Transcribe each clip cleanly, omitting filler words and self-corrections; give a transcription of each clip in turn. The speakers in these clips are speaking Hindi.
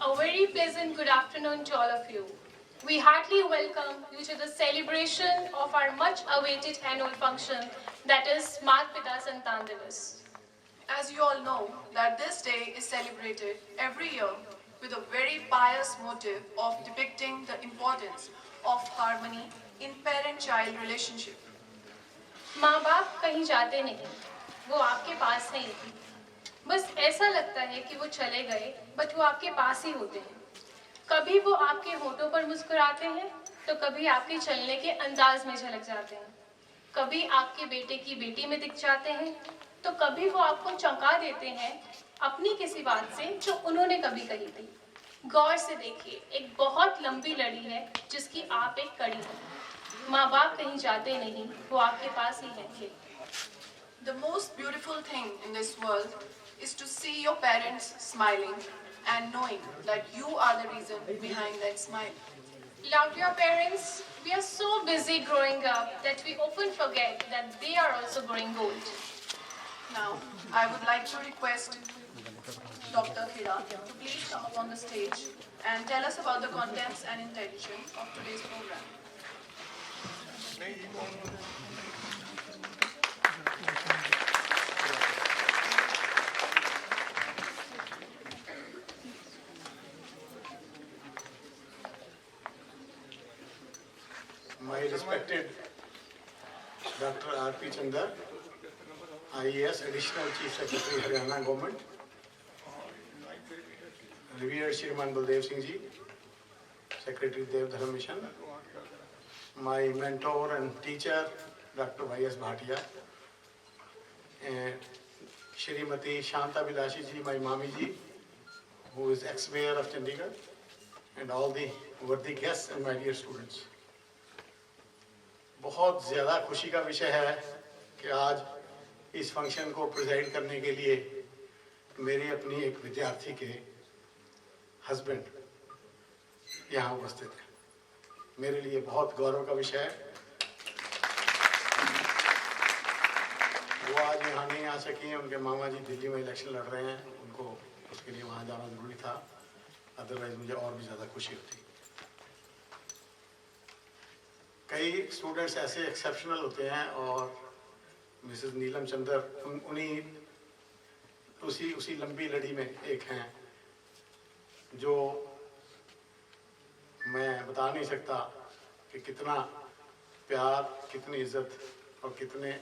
A very pleasant good afternoon to all of you. We heartily welcome you to the celebration of our much awaited annual function, that is Mat Pita Santan Divas. As you all know, that this day is celebrated every year with a very pious motive of depicting the importance of harmony in parent-child relationship. माँ बाप कहीं जाते नहीं, वो आपके पास हैं ही। बस ऐसा लगता है कि वो चले गए, बट वो आपके पास ही होते हैं। कभी वो आपके होठों पर मुस्कुराते हैं, तो कभी आपके चलने के अंदाज में झलक जाते हैं। कभी आपके बेटे की बेटी में दिख जाते हैं, तो कभी वो आपको चौंका देते हैं अपनी किसी बात से जो उन्होंने कभी कही थी। गौर से देखिए, एक बहुत लंबी लड़ी है जिसकी आप एक कड़ी हैं। माँ बाप कहीं जाते नहीं, वो आपके पास ही हैं। The most beautiful thing in this world is to see your parents smiling and knowing that you are the reason behind that smile. Love your parents. We are so busy growing up that we often forget that they are also growing old. Now, I would like to request Dr. Hira to please come up on the stage and tell us about the contents and intention of today's program. My respected Dr. R.P. Chandar, IAS, Additional Chief Secretary, Haryana Government, revered Shriman Baldev Singh Ji, Secretary Dev Dharm Mission, my mentor and teacher, Dr. Y.S. Bhatia, and Shrimati Shanta Vilashi Ji, my Mami Ji, who is ex-mayor of Chandigarh, and all the worthy guests and my dear students. बहुत ज़्यादा खुशी का विषय है कि आज इस फंक्शन को प्रेजेंट करने के लिए मेरी अपनी एक विद्यार्थी के हस्बैंड यहाँ उपस्थित हैं। मेरे लिए बहुत गौरव का विषय है। वो आज यहाँ नहीं आ सकी हैं, उनके मामा जी दिल्ली में इलेक्शन लड़ रहे हैं, उनको उसके लिए वहाँ जाना ज़रूरी था, अदरवाइज मुझे और भी ज़्यादा खुशी होती। कई स्टूडेंट्स ऐसे एक्सेप्शनल होते हैं और मिसेस नीलम चंदर उन्हीं उसी लंबी लड़ी में एक हैं जो मैं बता नहीं सकता कि कितना प्यार, कितनी इज्जत और कितने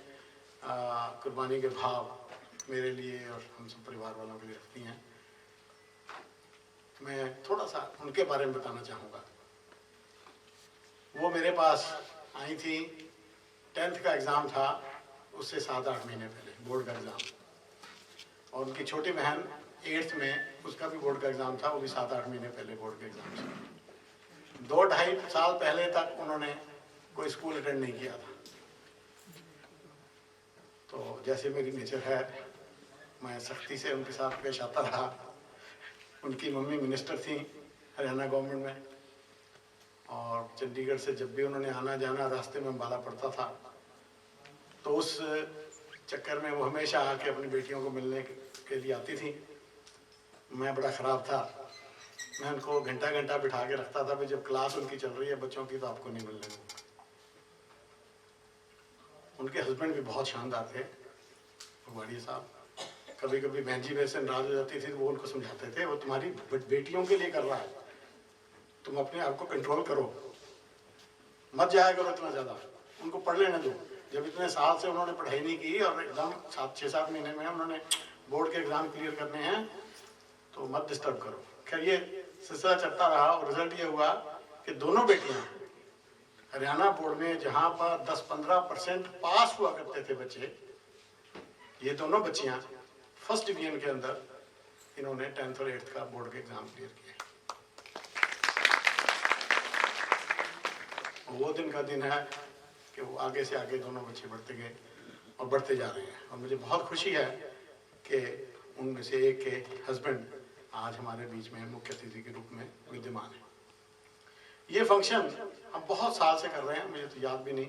कुर्बानी के भाव मेरे लिए और हम सब परिवार वालों के लिए रखती हैं। मैं थोड़ा सा उनके बारे में बताना चाहूँगा। वो मेरे पास आई थी, 10th का एग्ज़ाम था, उससे 7-8 महीने पहले बोर्ड का एग्ज़ाम, और उनकी छोटी बहन 8th में, उसका भी बोर्ड का एग्ज़ाम था, वो भी 7-8 महीने पहले बोर्ड के एग्ज़ाम से। 2-2.5 साल पहले तक उन्होंने कोई स्कूल अटेंड नहीं किया था। तो जैसे मेरी नेचर है, मैं सख्ती से उनके साथ पेश आता रहा। उनकी मम्मी मिनिस्टर थी हरियाणा गवर्नमेंट में, और चंडीगढ़ से जब भी उन्होंने आना जाना रास्ते में अम्बाला पड़ता था, तो उस चक्कर में वो हमेशा आके अपनी बेटियों को मिलने के लिए आती थी। मैं बड़ा ख़राब था, मैं उनको घंटा घंटा बिठा के रखता था, भाई जब क्लास उनकी चल रही है बच्चों की तो आपको नहीं मिलने दूँगा। उनके हस्बैंड भी बहुत शानदार थे, वाड़िया साहब। कभी कभी बहन जी मेरे से नाराज हो जाती थी तो वो उनको समझाते थे, वो तुम्हारी बेटियों के लिए कर रहा है, तुम अपने आप को कंट्रोल करो, मत जाया करो इतना ज़्यादा, उनको पढ़ लेने दो। जब इतने साल से उन्होंने पढ़ाई नहीं की और एकदम 6-7 महीने में उन्होंने बोर्ड के एग्ज़ाम क्लियर करने हैं, तो मत डिस्टर्ब करो। खैर ये सिलसिला चलता रहा और रिजल्ट ये हुआ कि दोनों बेटियां हरियाणा बोर्ड में, जहाँ पर 10-15% पास हुआ करते थे बच्चे, ये दोनों बच्चियाँ फर्स्ट डिवीजन के अंदर इन्होंने 10th और 8th का बोर्ड के एग्ज़ाम क्लियर किया। वो दिन का दिन है कि वो आगे से आगे दोनों बच्चे बढ़ते गए और बढ़ते जा रहे हैं, और मुझे बहुत खुशी है कि उनमें से एक के हस्बैंड आज हमारे बीच में मुख्य अतिथि के रूप में विद्यमान है। ये फंक्शन हम बहुत साल से कर रहे हैं, मुझे तो याद भी नहीं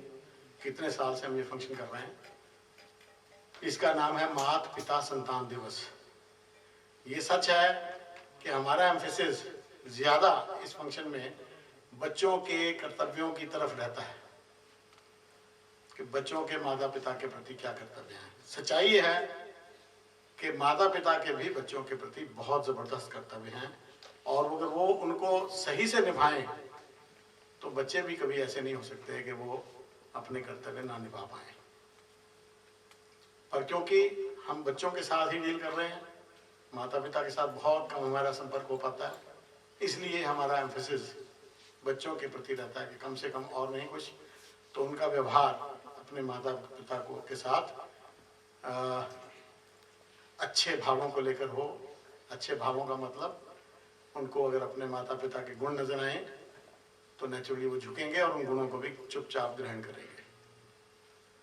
कितने साल से हम ये फंक्शन कर रहे हैं। इसका नाम है मात पिता संतान दिवस। ये सच है कि हमारा एम्फेसिस ज़्यादा इस फंक्शन में बच्चों के कर्तव्यों की तरफ रहता है कि बच्चों के माता पिता के प्रति क्या कर्तव्य हैं। सच्चाई है कि माता पिता के भी बच्चों के प्रति बहुत ज़बरदस्त कर्तव्य हैं, और अगर वो उनको सही से निभाएं तो बच्चे भी कभी ऐसे नहीं हो सकते कि वो अपने कर्तव्य ना निभा पाएं। पर क्योंकि हम बच्चों के साथ ही डील कर रहे हैं, माता पिता के साथ बहुत कम हमारा संपर्क हो पाता है, इसलिए हमारा एम्फेसिस बच्चों के प्रति रहता है कि कम से कम और नहीं कुछ तो उनका व्यवहार अपने माता पिता को के साथ अच्छे भावों को लेकर हो। अच्छे भावों का मतलब उनको अगर अपने माता पिता के गुण नजर आए तो नेचुरली वो झुकेंगे और उन गुणों को भी चुपचाप ग्रहण करेंगे।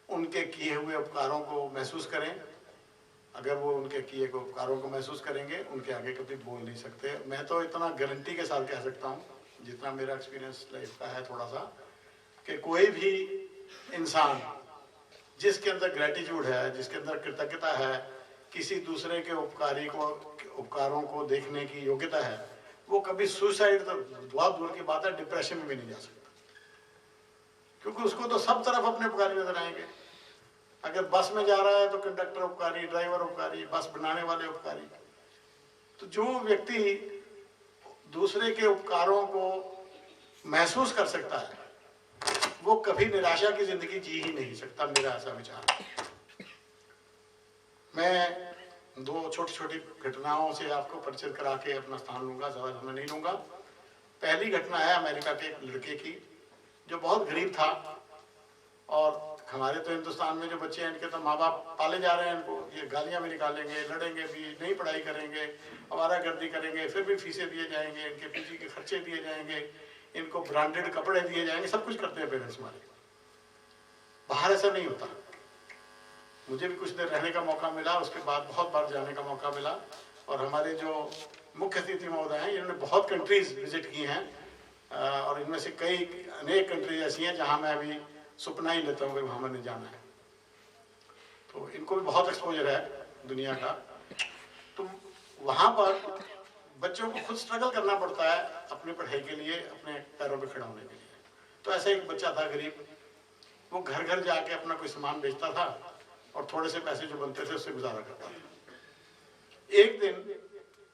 उनके किए हुए उपकारों को महसूस करें। अगर वो उनके किए हुए उपकारों को महसूस करेंगे, उनके आगे कभी बोल नहीं सकते। मैं तो इतना गारंटी के साथ कह सकता हूँ, जितना मेरा एक्सपीरियंस लाइफ का है थोड़ा सा, कि कोई भी इंसान जिसके अंदर ग्रेटिट्यूड है, जिसके अंदर कृतज्ञता है, किसी दूसरे के उपकारों को देखने की योग्यता है, वो कभी सुसाइड तो बहुत दूर की बात है, डिप्रेशन में भी नहीं जा सकता, क्योंकि उसको तो सब तरफ अपने उपकारी नजर आएंगे। अगर बस में जा रहा है तो कंडक्टर उपकारी, ड्राइवर उपकारी, बस बनाने वाले उपकारी। तो जो व्यक्ति दूसरे के उपकारों को महसूस कर सकता है वो कभी निराशा की जिंदगी जी ही नहीं सकता, मेरा ऐसा विचार है। मैं दो छोटी छोटी घटनाओं से आपको परिचित करा के अपना स्थान लूंगा, ज्यादा समय नहीं लूंगा। पहली घटना है अमेरिका के एक लड़के की जो बहुत गरीब था, और हमारे तो हिंदुस्तान में जो बच्चे हैं इनके तो माँ बाप पाले जा रहे हैं, इनको ये गालियाँ भी निकालेंगे, लड़ेंगे भी, नहीं पढ़ाई करेंगे, आवारागर्दी करेंगे, फिर भी फीसें दिए जाएंगे, इनके पीजी के खर्चे दिए जाएंगे, इनको ब्रांडेड कपड़े दिए जाएंगे, सब कुछ करते हैं पेरेंट्स हमारे। बाहर ऐसा नहीं होता। मुझे भी कुछ देर रहने का मौका मिला, उसके बाद बहुत बार जाने का मौका मिला, और हमारे जो मुख्य अतिथि महोदय हैं इन्होंने बहुत कंट्रीज विजिट की हैं, और इनमें से कई अनेक कंट्रीज ऐसी हैं जहाँ मैं अभी सपना ही लेता हूँ कि वहाँ मैंने जाना है। तो इनको भी बहुत एक्सपोजर है दुनिया का। तो वहाँ पर बच्चों को खुद स्ट्रगल करना पड़ता है अपनी पढ़ाई के लिए, अपने पैरों पे खड़ा होने के लिए। तो ऐसा एक बच्चा था गरीब, वो घर घर जाके अपना कोई सामान बेचता था और थोड़े से पैसे जो बनते थे उससे गुजारा करता था। एक दिन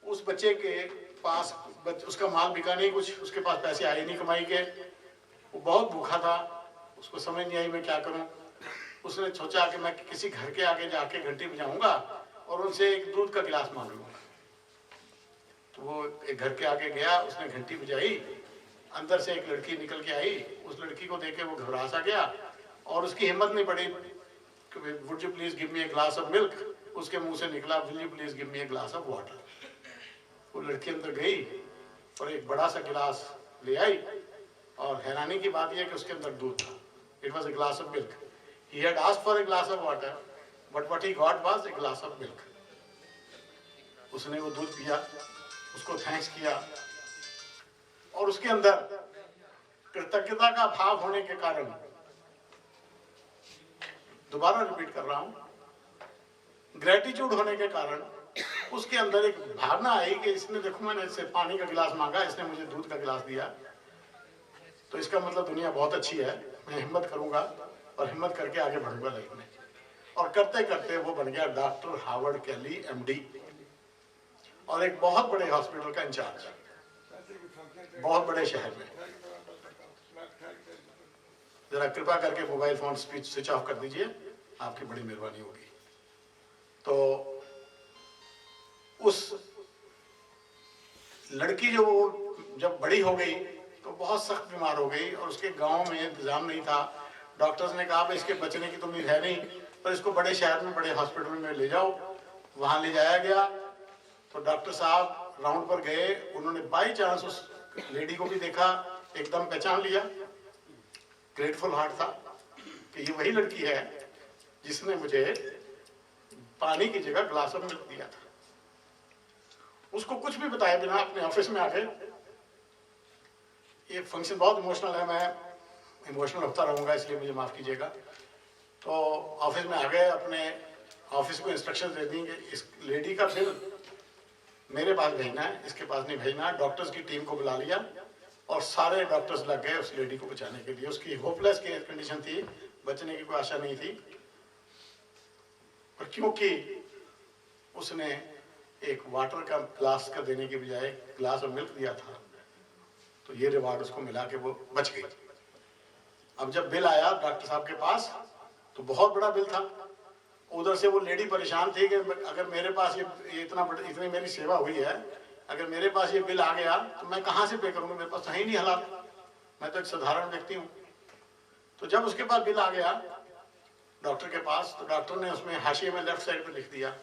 उस बच्चे के पास उसका माल बिका नहीं, कुछ उसके पास पैसे आए नहीं कमाई के, वो बहुत भूखा था, उसको समझ नहीं आई मैं क्या करूं। उसने सोचा कि मैं किसी घर के आगे जाके घंटी बजाऊंगा और उनसे एक दूध का गिलास मांग लूंगा। तो वो एक घर के आगे गया, उसने घंटी बजाई, अंदर से एक लड़की निकल के आई। उस लड़की को देख के वो घबरा सा गया और उसकी हिम्मत नहीं पड़ी कि would you please give me a glass of milk. उसके मुंह से निकला will you please give me a glass of water. वो लड़की अंदर गई और एक बड़ा सा गिलास ले आई, और हैरानी की बात यह कि उसके अंदर दूध था। It was a glass of milk. He had asked for a glass of water, but what he got was a glass of milk. उसने वो दूध पिया, उसको थैंक्स किया, और उसके अंदर कृतज्ञता का भाव होने के कारण, दोबारा रिपीट कर रहा हूं, ग्रेटिट्यूड होने के कारण उसके अंदर एक भावना आई कि इसने, देखो मैंने इससे पानी का गिलास मांगा, इसने मुझे दूध का गिलास दिया, तो इसका मतलब दुनिया बहुत अच्छी है, मैं हिम्मत करूंगा और हिम्मत करके आगे बढ़ूंगा लाइफ में। और करते करते वो बन गया डॉक्टर हार्वर्ड कैली एमडी, और एक बहुत बड़े हॉस्पिटल का इंचार्ज, बहुत बड़े शहर में। जरा कृपा करके मोबाइल फोन स्विच ऑफ कर दीजिए, आपकी बड़ी मेहरबानी होगी। तो उस लड़की जो जब बड़ी हो गई तो बहुत सख्त बीमार हो गई, और उसके गांव में इंतजाम नहीं था। डॉक्टर्स ने कहा इसके बचने की तो उम्मीद है नहीं, पर इसको बड़े शहर में, बड़े हॉस्पिटल में ले जाओ। वहां ले जाया गया तो डॉक्टर साहब राउंड पर गए, उन्होंने बाई चांस उस लेडी को भी देखा, एकदम पहचान लिया। ग्रेटफुल हार्ट था कि ये वही लड़की है जिसने मुझे पानी की जगह ग्लास ऑफ मिल्क दिया था। उसको कुछ भी बताए बिना अपने ऑफिस में आके, ये फंक्शन बहुत इमोशनल है, मैं इमोशनल होता रहूंगा इसलिए मुझे माफ कीजिएगा। तो ऑफिस में आ गए, अपने ऑफिस को इंस्ट्रक्शन दे दी कि इस लेडी का बिल मेरे पास भेजना है, इसके पास नहीं भेजना है। डॉक्टर्स की टीम को बुला लिया और सारे डॉक्टर्स लग गए उस लेडी को बचाने के लिए। उसकी होपलेस कंडीशन थी, बचने की कोई आशा नहीं थी, पर क्योंकि उसने एक वाटर का ग्लास का देने के बजाय ग्लास और मिल्क दिया था, तो ये रिवार्ड उसको मिला कि वो बच गई। अब जब बिल आया डॉक्टर साहब के पास तो बहुत बड़ा बिल था। उधर से वो लेडी परेशान थी कि अगर मेरे पास ये इतनी मेरी सेवा हुई है, अगर मेरे पास ये बिल आ गया तो मैं कहाँ से पे करूंगा, मेरे पास तो है ही नहीं हालात, मैं तो एक साधारण व्यक्ति हूँ। तो जब उसके पास बिल आ गया डॉक्टर के पास, तो डॉक्टर ने उसमें हाशिए में लेफ्ट साइड पे लिख दिया,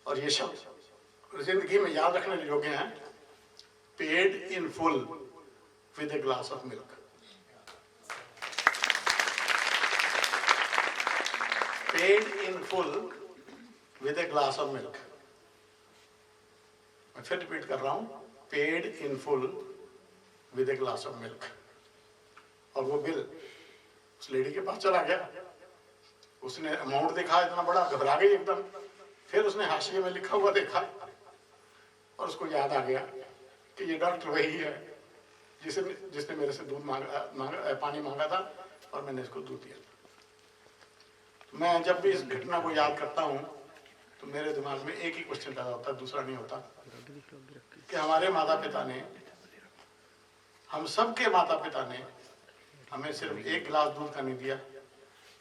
और ये शब्द जिंदगी में याद रखने योग्य हैं, paid in full with a glass of milk. Paid in full with a glass of milk. मैं फिर रिपीट कर रहा हूं, paid in full with a glass of milk. और वो बिल उस लेडी के पास चला गया। उसने अमाउंट देखा इतना बड़ा, घबरा गई एकदम। फिर उसने हाशिए में लिखा हुआ देखा और उसको याद आ गया कि ये डॉक्टर वही है जिसने मेरे से दूध पानी मांगा था और मैंने इसको दूध दिया। मैं जब भी इस घटना को याद करता हूँ तो मेरे दिमाग में एक ही क्वेश्चन पैदा होता है, दूसरा नहीं होता, कि हमारे माता पिता ने, हम सबके माता पिता ने हमें सिर्फ एक गिलास दूध का नहीं दिया,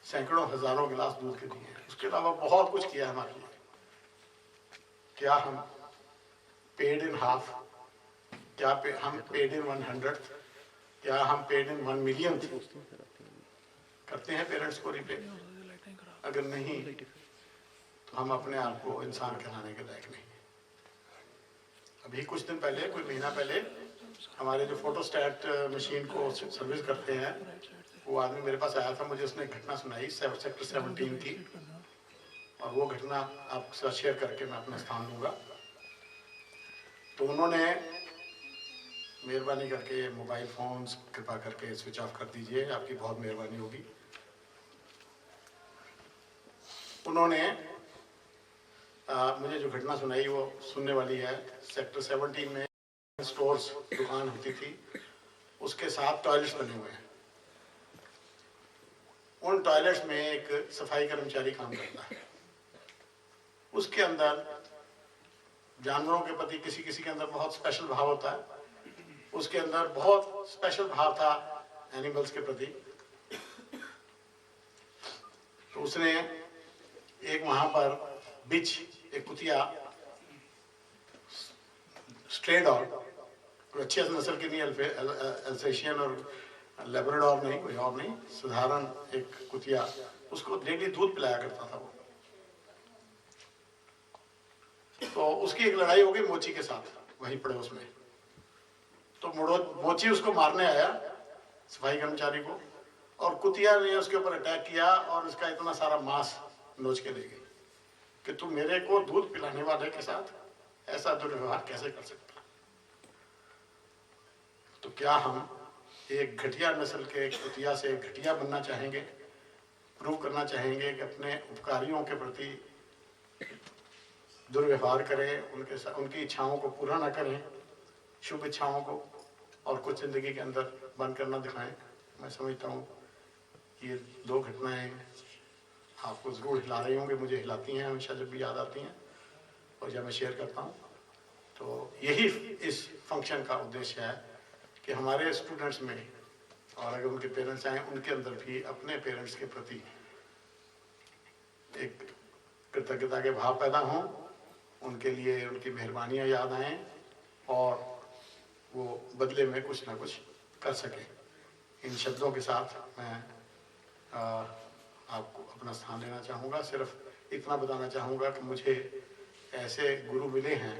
सैकड़ों हजारों गिलास दूध के दिए हैं। उसके अलावा बहुत कुछ किया हमारे लिए। क्या हम पेड इन हाफ, क्या हम पेड इन 100, क्या हम पेड इन 1 मिलियन करते हैं पेरेंट्स को रिपे? अगर नहीं तो हम अपने आप को इंसान कहलाने के लायक नहीं। अभी कुछ दिन पहले, कोई महीना पहले, हमारे जो फोटोस्टैट मशीन को सर्विस करते हैं, वो आदमी मेरे पास आया था। मुझे उसने घटना सुनाई, सेक्टर 17 थी, और वो घटना आपके साथ शेयर करके मैं अपना स्थान दूंगा। तो उन्होंने मेहरबानी करके मोबाइल फोन्स कृपा करके स्विच ऑफ कर दीजिए, आपकी बहुत मेहरबानी होगी। उन्होंने मुझे जो घटना सुनाई वो सुनने वाली है। सेक्टर 17 में स्टोर्स, दुकान होती थी, उसके साथ टॉयलेट्स बने हुए हैं। उन टॉयलेट्स में एक सफाई कर्मचारी काम करता है। उसके अंदर जानवरों के प्रति किसी किसी के अंदर बहुत स्पेशल भाव होता है। उसके अंदर बहुत स्पेशल भाव था एनिमल्स के प्रति। तो उसने एक वहां पर बिच, एक कुतिया, स्ट्रे डॉग, कोई अच्छी नस्ल की नहीं, अल्सेशियन और लेब्राडोर नहीं, कोई और नहीं, साधारण एक कुतिया, उसको डेली दूध पिलाया करता था वो। तो उसकी एक लड़ाई हो गई मोची के साथ वहीं पड़ोस में। तो मोची उसको मारने आया, सफाई कर्मचारी को, और कुतिया ने उसके ऊपर अटैक किया और उसका इतना सारा मांस नोच के ले गई कि तू मेरे को दूध पिलाने वाले के साथ ऐसा दुर्व्यवहार कैसे कर सकता। तो क्या हम एक घटिया नस्ल के कुतिया से घटिया बनना चाहेंगे, प्रूव करना चाहेंगे कि अपने उपकारियों के प्रति दुर्व्यवहार करें, उनकी इच्छाओं को पूरा ना करें, शुभ इच्छाओं को, और कुछ जिंदगी के अंदर बंद करना दिखाएं? मैं समझता हूँ कि ये दो घटनाएं आपको ज़रूर हिला रही होंगी, मुझे हिलाती हैं हमेशा जब भी याद आती हैं और जब मैं शेयर करता हूँ। तो यही इस फंक्शन का उद्देश्य है कि हमारे स्टूडेंट्स में, और अगर उनके पेरेंट्स आए, उनके अंदर भी अपने पेरेंट्स के प्रति एक कृतज्ञता के भाव पैदा हों, उनके लिए उनकी मेहरबानियाँ याद आएँ और वो बदले में कुछ ना कुछ कर सकें। इन शब्दों के साथ मैं आपको अपना स्थान लेना चाहूँगा। सिर्फ इतना बताना चाहूँगा कि मुझे ऐसे गुरु मिले हैं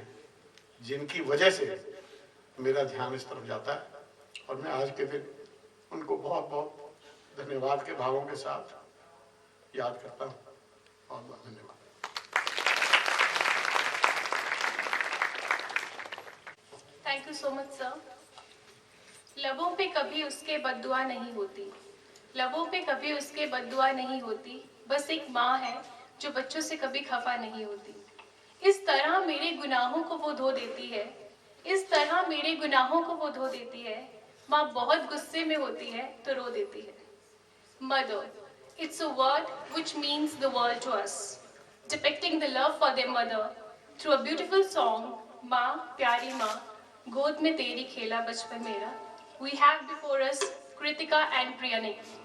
जिनकी वजह से मेरा ध्यान इस तरफ जाता है, और मैं आज के दिन उनको बहुत बहुत धन्यवाद के भावों के साथ याद करता हूँ। बहुत बहुत धन्यवाद। Thank you so much sir. लबों पे कभी उसके बद्दुआ नहीं होती, लबों पे कभी उसके बद्दुआ नहीं होती, बस एक माँ है जो बच्चों से कभी खफा नहीं होती। इस तरह मेरे गुनाहों को वो धो देती है, इस तरह मेरे गुनाहों को वो धो देती है। माँ बहुत गुस्से में होती है तो रो देती है। Mother, it's a word which means the world to us, depicting the love for their mother through a beautiful song, माँ प्यारी माँ, गोद में तेरी खेला बचपन मेरा. We have before us Kritika and Priyanik.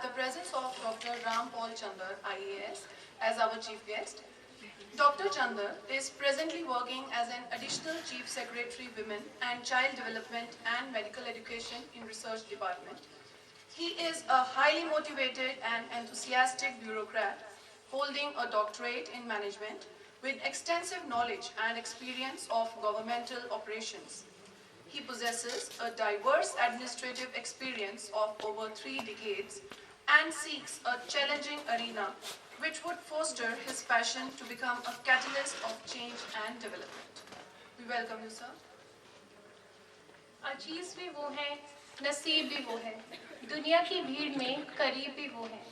the presence of Dr. Ram Paul Chandar, IAS, as our chief guest. Dr. Chandar is presently working as an additional Chief Secretary Women and Child Development and Medical Education in Research Department. He is a highly motivated and enthusiastic bureaucrat holding a doctorate in management with extensive knowledge and experience of governmental operations. He possesses a diverse administrative experience of over 3 decades and seeks a challenging arena which would foster his passion to become a catalyst of change and development. We welcome you, sir. अजीज भी वो हैं, नसीब भी वो है, दुनिया की भीड़ में करीब भी वो हैं।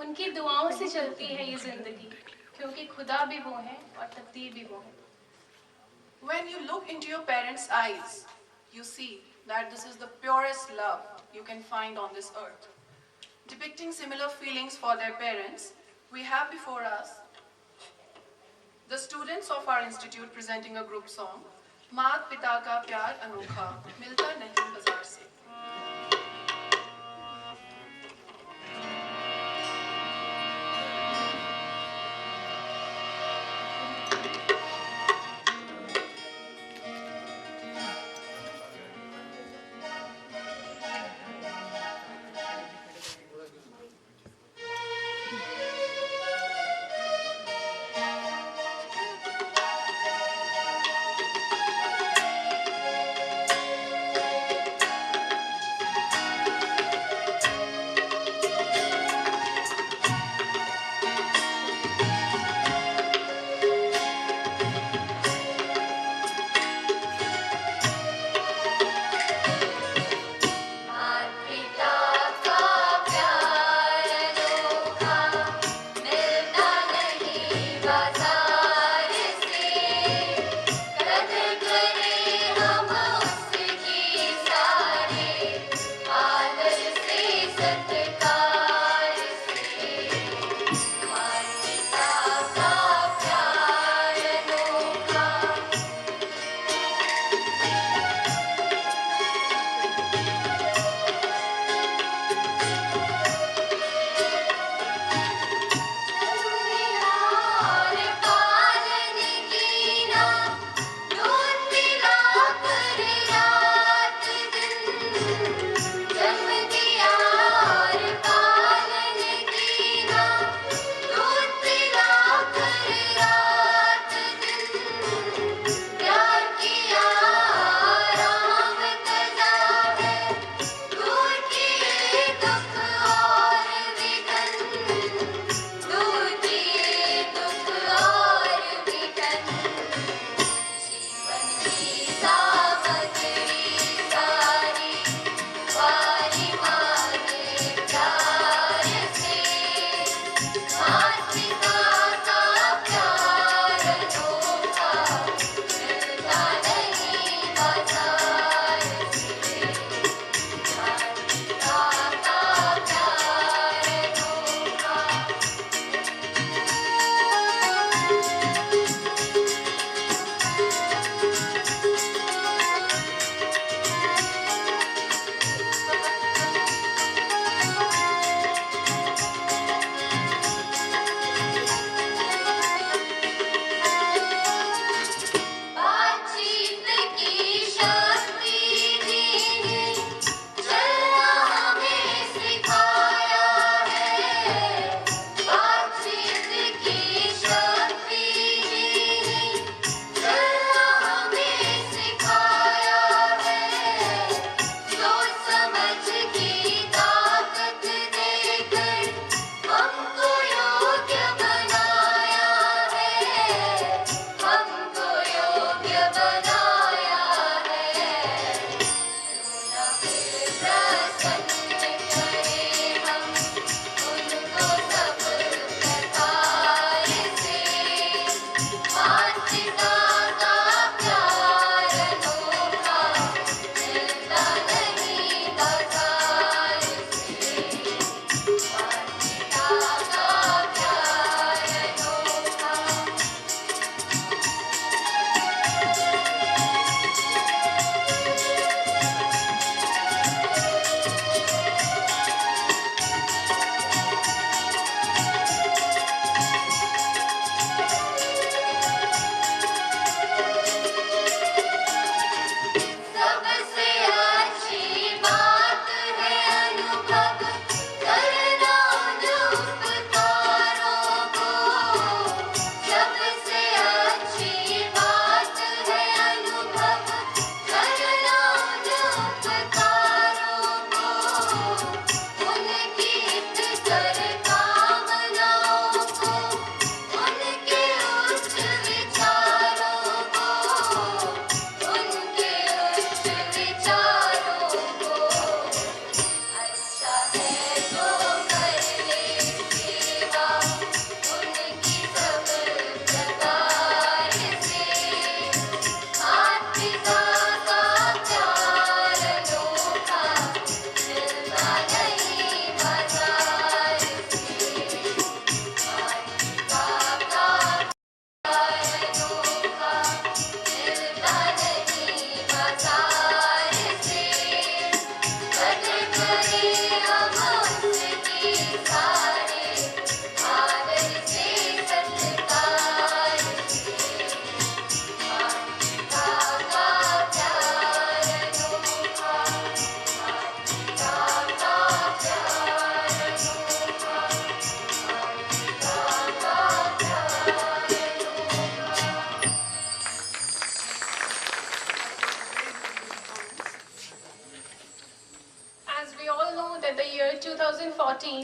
उनकी दुआओं से चलती है ये जिंदगी, क्योंकि खुदा भी वो हैं और तकदीर भी वो है। When you look into your parents' eyes, you see that this is the purest love you can find on this earth. Depicting similar feelings for their parents, we have before us the students of our institute presenting a group song, मात पिता का प्यार अनोखा मिलता नहीं बाजार से।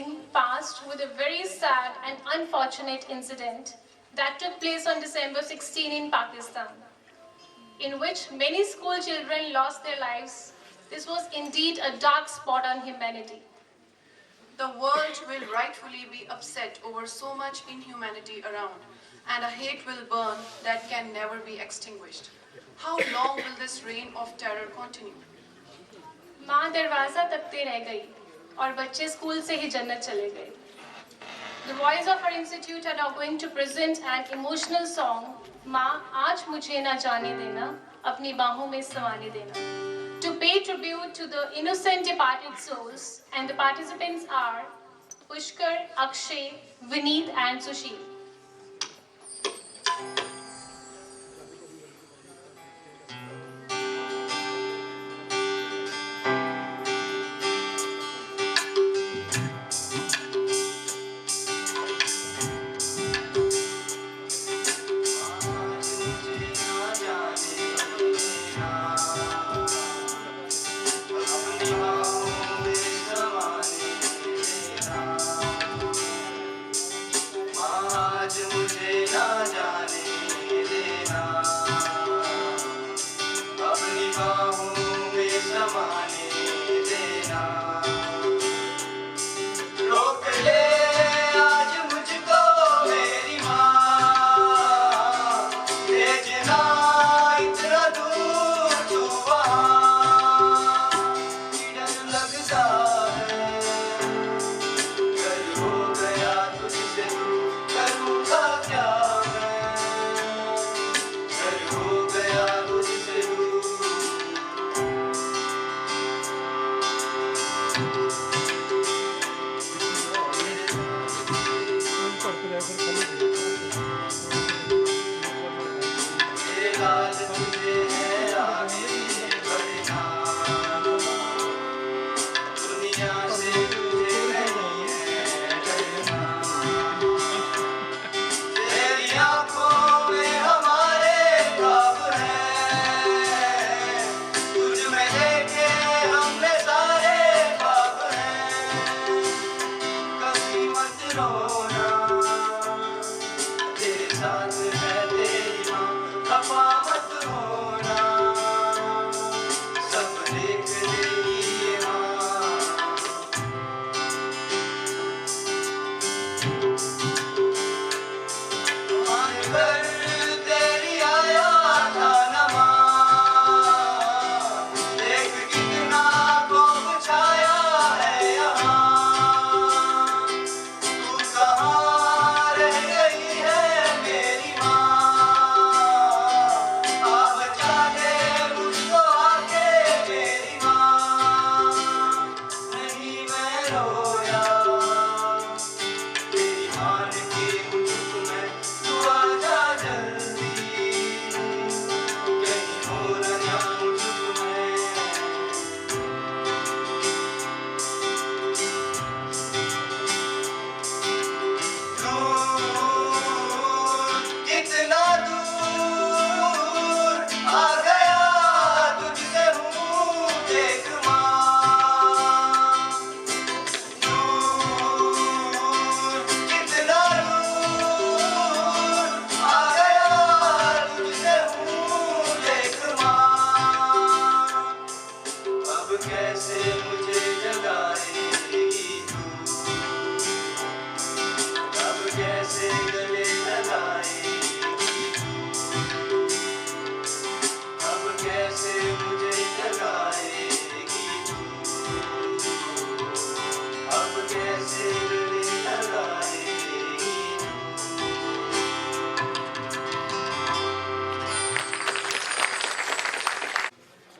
2014 passed with a very sad and unfortunate incident that took place on December 16 in Pakistan, in which many school children lost their lives. This was indeed a dark spot on humanity. The world will rightfully be upset over so much inhumanity around, and a hate will burn that can never be extinguished. How long will this reign of terror continue? माँ दरवाज़ा तकते रह गई और बच्चे स्कूल से ही जन्नत चले गए. The boys of our institute are now going to present an emotional song, माँ आज मुझे ना जाने देना, अपनी बाहों में समाने देना, to pay tribute to the innocent departed souls, and the participants are Pushkar, Akshay, Vineet and Sushil.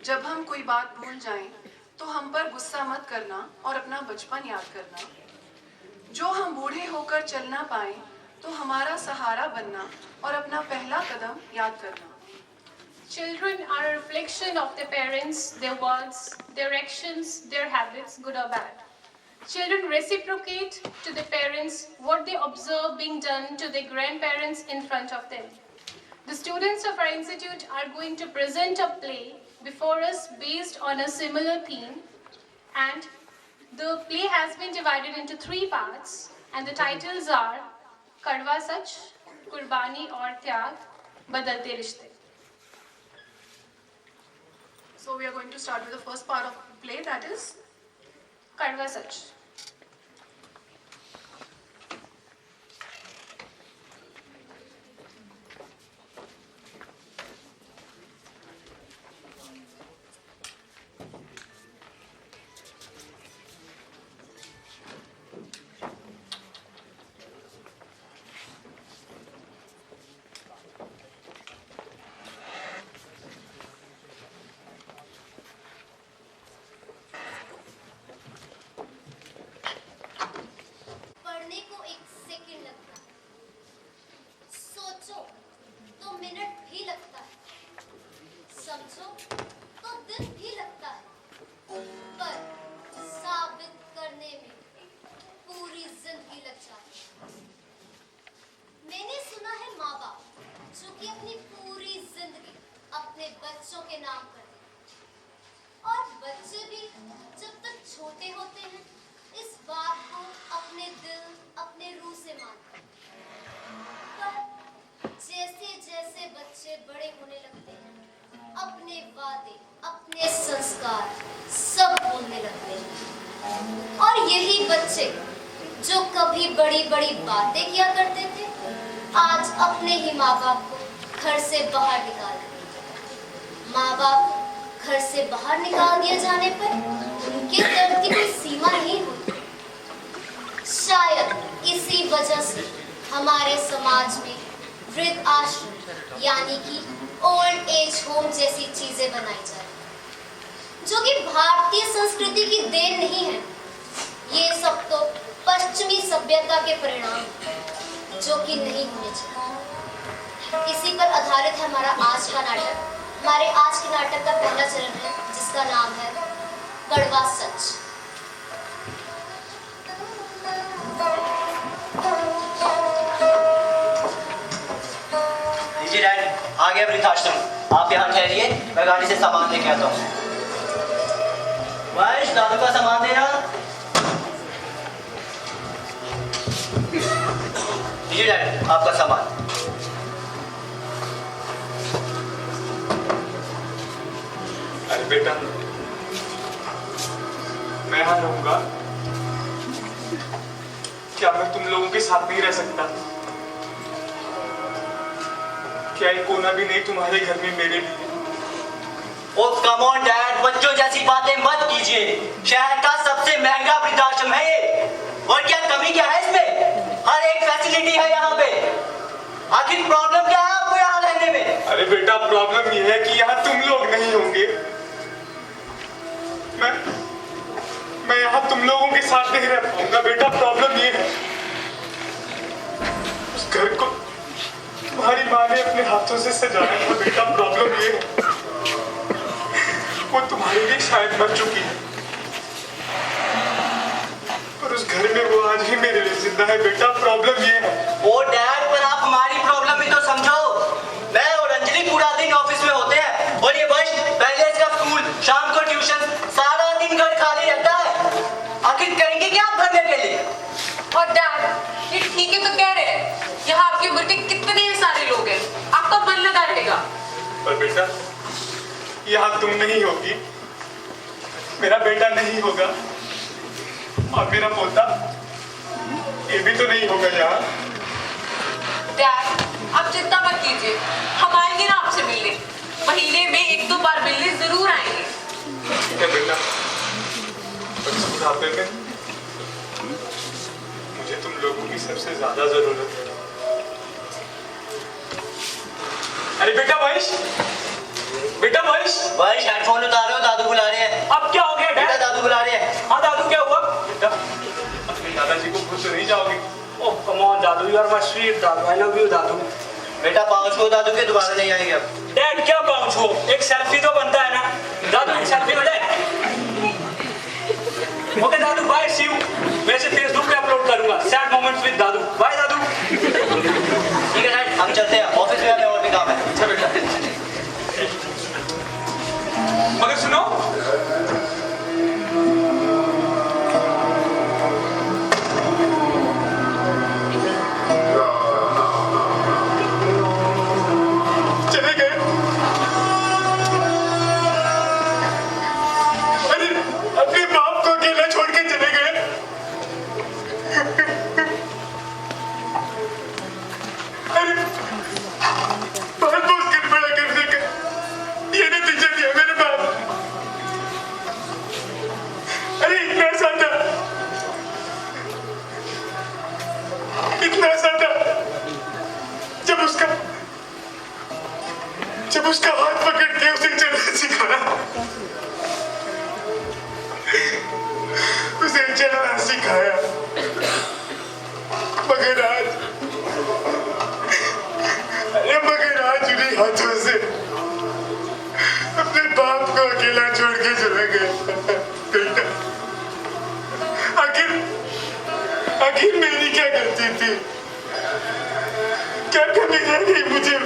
जब हम कोई बात भूल जाएं, तो हम पर गुस्सा मत करना और अपना बचपन याद करना. जो हम बूढ़े होकर चल ना पाए, तो हमारा सहारा बनना और अपना पहला कदम याद करना. Children are a reflection of their parents, their words, their actions, their habits, good or bad. Children reciprocate to their parents what they observe being done to their grandparents in front of them. The students of our institute are going to present a play before us based on a similar theme, and The play has been divided into 3 parts and the titles are Kadwa Sach, Kurbani aur Tyag, Badalte Rishte. So we are going to start with the first part of the play, that is Kadwa Sach. पढ़ने को 1 सेकंड लगता है, सोचो तो मिनट भी लगता है, समझो तो दिन भी लगता है, पर साबित करने में पूरी जिंदगी लग जाती है। मैंने सुना है माँ बाप जो कि अपनी पूरी जिंदगी अपने बच्चों के नाम करते हैं और बच्चे भी जब तक छोटे होते हैं इस बात को अपने दिल अपने रूह से मानते हैं, पर जैसे जैसे बच्चे बड़े होने लगते हैं अपने वादे अपने संस्कार सब भूलने लगते हैं और यही बच्चे जो कभी बड़ी बड़ी बातें किया करते थे आज अपने ही माँ बाप को घर से बाहर निकाल दिए। माँ बाप घर से बाहर निकाल दिए जाने पर उनके दर्द की कोई सीमा नहीं होती। शायद इसी वजह से हमारे समाज में वृद्ध आश्रम यानी कि ओल्ड एज होम जैसी चीजें बनाई जा रही जो कि भारतीय संस्कृति की देन नहीं है। ये सब तो पश्चिमी सभ्यता के परिणाम जो कि नहीं होने चाहिए। इसी पर आधारित है हमारा आज का नाटक। हमारे आज के नाटक का पहला चरण है जिसका नाम है कड़वा सच। जी डैड, आ गया वृद्धाश्रम। आप यहाँ ठहरिए, मैं गाड़ी से सामान लेके आता हूँ। वंश, दादू का सामान देना। जी डैड, आपका सामान। अरे बेटा, मैं यहाँ रहूंगा। क्या मैं तुम लोगों के साथ नहीं रह सकता? क्या एक कोना भी नहीं तुम्हारे घर में मेरे लिए? ओ कम ऑन डैड, बच्चों जैसी बातें मत कीजिए। शहर का सबसे महंगा वृद्धाश्रम है ये। और क्या कमी क्या है इसमें? हर एक फैसिलिटी है यहाँ पे। आखिर प्रॉब्लम क्या है आपको यहाँ रहने में? अरे बेटा, प्रॉब्लम ये है कि यहाँ तुम लोग नहीं होंगे। मैं यहाँ तुम लोगों के साथ नहीं रह पाऊंगा बेटा। प्रॉब्लम ये है, उस घर को तुम्हारी माँ ने अपने हाथों से सजाया था बेटा। प्रॉब्लम ये है, वो तुम्हारे लिए शायद मर चुकी है, पर उस घर में वो आज भी मेरे लिए जिंदा है बेटा। प्रॉब्लम ये है। ओ डैड, पर आप हमारी प्रॉब्लम भी तो समझो। मैं और अंजलि पूरा दिन ऑफिस में होते हैं और ये वर्ष पहले इसका स्कूल, शाम को ट्यूशन, सारा दिन घर खाली रहता है। आखिर करेंगे क्या आप भरने के लिए? और डैड, ये ठीक है तो कह रहे हैं, यहाँ आपकी उम्र के कितने सारे लोग हैं, आपका मन लगा रहेगा। पर बेटा, यहाँ तुम नहीं होगी, मेरा बेटा नहीं होगा और मेरा पोता ये भी तो नहीं होगा यहाँ। डैड, आप चिंता मत कीजिए, हम आएंगे ना आपसे मिलने। महीने में 1-2 बार मिलने जरूर आएंगे। ठीक है बेटा, पर इस बुढ़ापे में मुझे तुम लोगों की सबसे ज्यादा जरूरत है। अरे बेटा वंश, बेटा वंश। वंश, हेडफोन उतारो, दादू बुला रहे हैं। अब क्या हो गया बेटा, डैड? दादू बुला रहे हैं। हाँ दादू, क्या हुआ? बेटा, अपने दादाजी को भूल तो नहीं जाओगे? Oh, come on, Dadu, you are my sweet Dadu. I love you, Dadu. बेटा पाँच को दादू के दोबारा नहीं आएंगे अब। डैड, क्या पाँच हो? एक सेल्फी तो बनता है ना? दादू, एक सेल्फी हो जाए? ओके दादू, बाय, सी यू। मैं इसे फेसबुक पे अपलोड करूंगा। सैड मोमेंट्स विद दादू। बाय दादू। ठीक है डैड, हम चलते हैं, ऑफिस में हमें और भी काम है। अच्छा बेटा, मगर सुनो, इतना ज्यादा जब उसका हाथ पकड़ के उसे चलना सिखाया, उसे चलना सिखाया, मगर आज उन्हीं हाथों से अपने बाप को अकेला छोड़ के चला गया। बेटा, आखिर मेरी क्या गलती थी? क्या कमी रह गई मुझे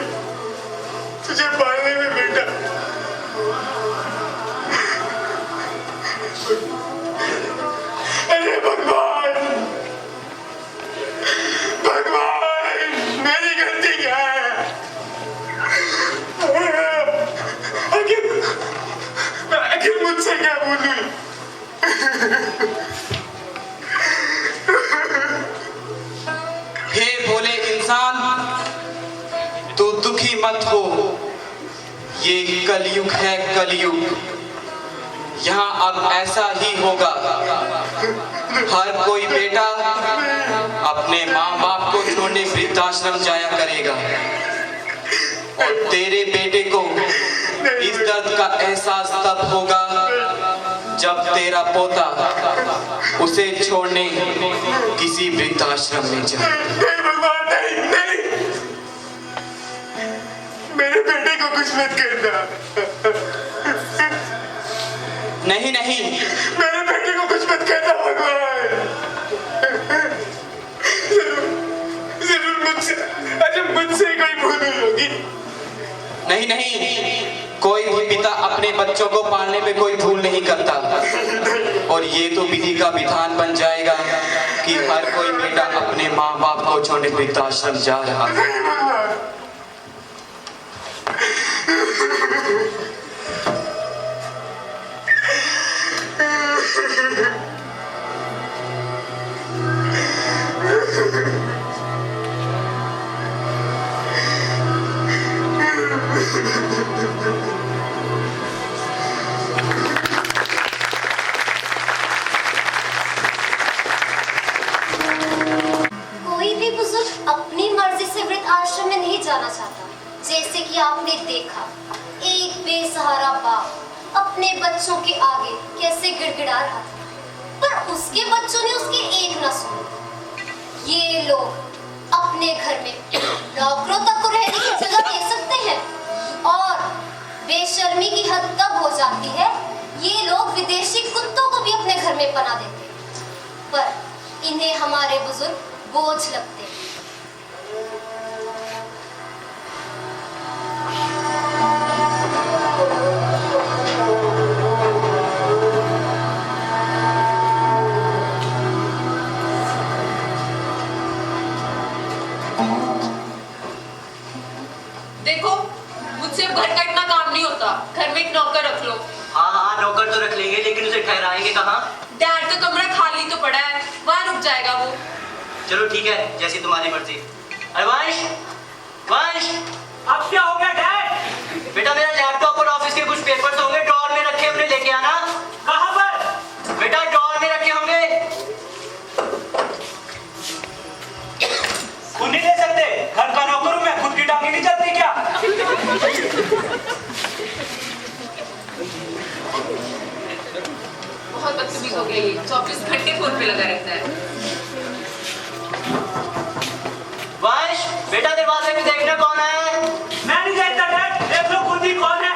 तुझे पालने में बेटा? अरे भगवान, मेरी गलती क्या है? आखिर मुझसे क्या भूल हुई? हे भोले इंसान, तू दुखी मत हो। ये कलयुग है, कलयुग। यहाँ अब ऐसा ही होगा। हर कोई बेटा अपने माँ बाप को छोड़ने वृद्धाश्रम जाया करेगा, और तेरे बेटे को इस दर्द का एहसास तब होगा जब तेरा पोता उसे छोड़ने किसी वृद्धाश्रम में जाए। नहीं भगवान, नहीं, मेरे बेटे को कुछ मत करना। नहीं, मेरे बेटे को कुछ मत करना भगवान। जरूर मुझसे कोई भूल हुई होगी। नहीं, कोई भी पिता अपने बच्चों को पालने में कोई भूल नहीं करता, और ये तो विधि का विधान बन जाएगा कि हर कोई बेटा अपने माँ बाप को छोड़ने वृद्धाश्रम जा रहा है। कोई भी बुजुर्ग अपनी मर्जी से वृद्ध आश्रम में नहीं जाना चाहता। जैसे कि आपने देखा, एक बेसहारा बाप अपने बच्चों के आगे कैसे गिड़गिड़ा रहा था, पर उसके बच्चों ने उसकी एक न सुनी। ये लोग अपने घर में नौकरों तक को रहने की जगह दे सकते हैं, और बेशर्मी की हद तब हो जाती है ये लोग विदेशी कुत्तों को भी अपने घर में पना देते हैं, पर इन्हें हमारे बुजुर्ग बोझ लगते हैं। देखो, मुझसे घर का इतना काम नहीं होता। घर में एक नौकर रख लो। हाँ, नौकर तो रख लेंगे, लेकिन उसे ठहराएंगे कहाँ? डैड का कमरा खाली तो पड़ा है, वहाँ रुक जाएगा वो। चलो ठीक है, जैसी तुम्हारी मर्जी। अरे वंश, अब क्या हो गया डैड? बेटा मेरा लैपटॉप और ऑफिस के कुछ पेपर्स होंगे, ड्रॉर में रखे, उन्हें लेके आना। कहाँ पर? बेटा ड्रॉर में रखे होंगे। खुद नहीं ले सकते? घर का नौकर हूं मैं, खुद की टांगे नहीं चलती क्या? बहुत बदतमीज हो गया ये, 24 घंटे फोन पे लगा रहता है। वंश, बेटा दरवाजे में देखना कौन आया है? मैं नहीं देखता डैड, देख लो खुद ही कौन है।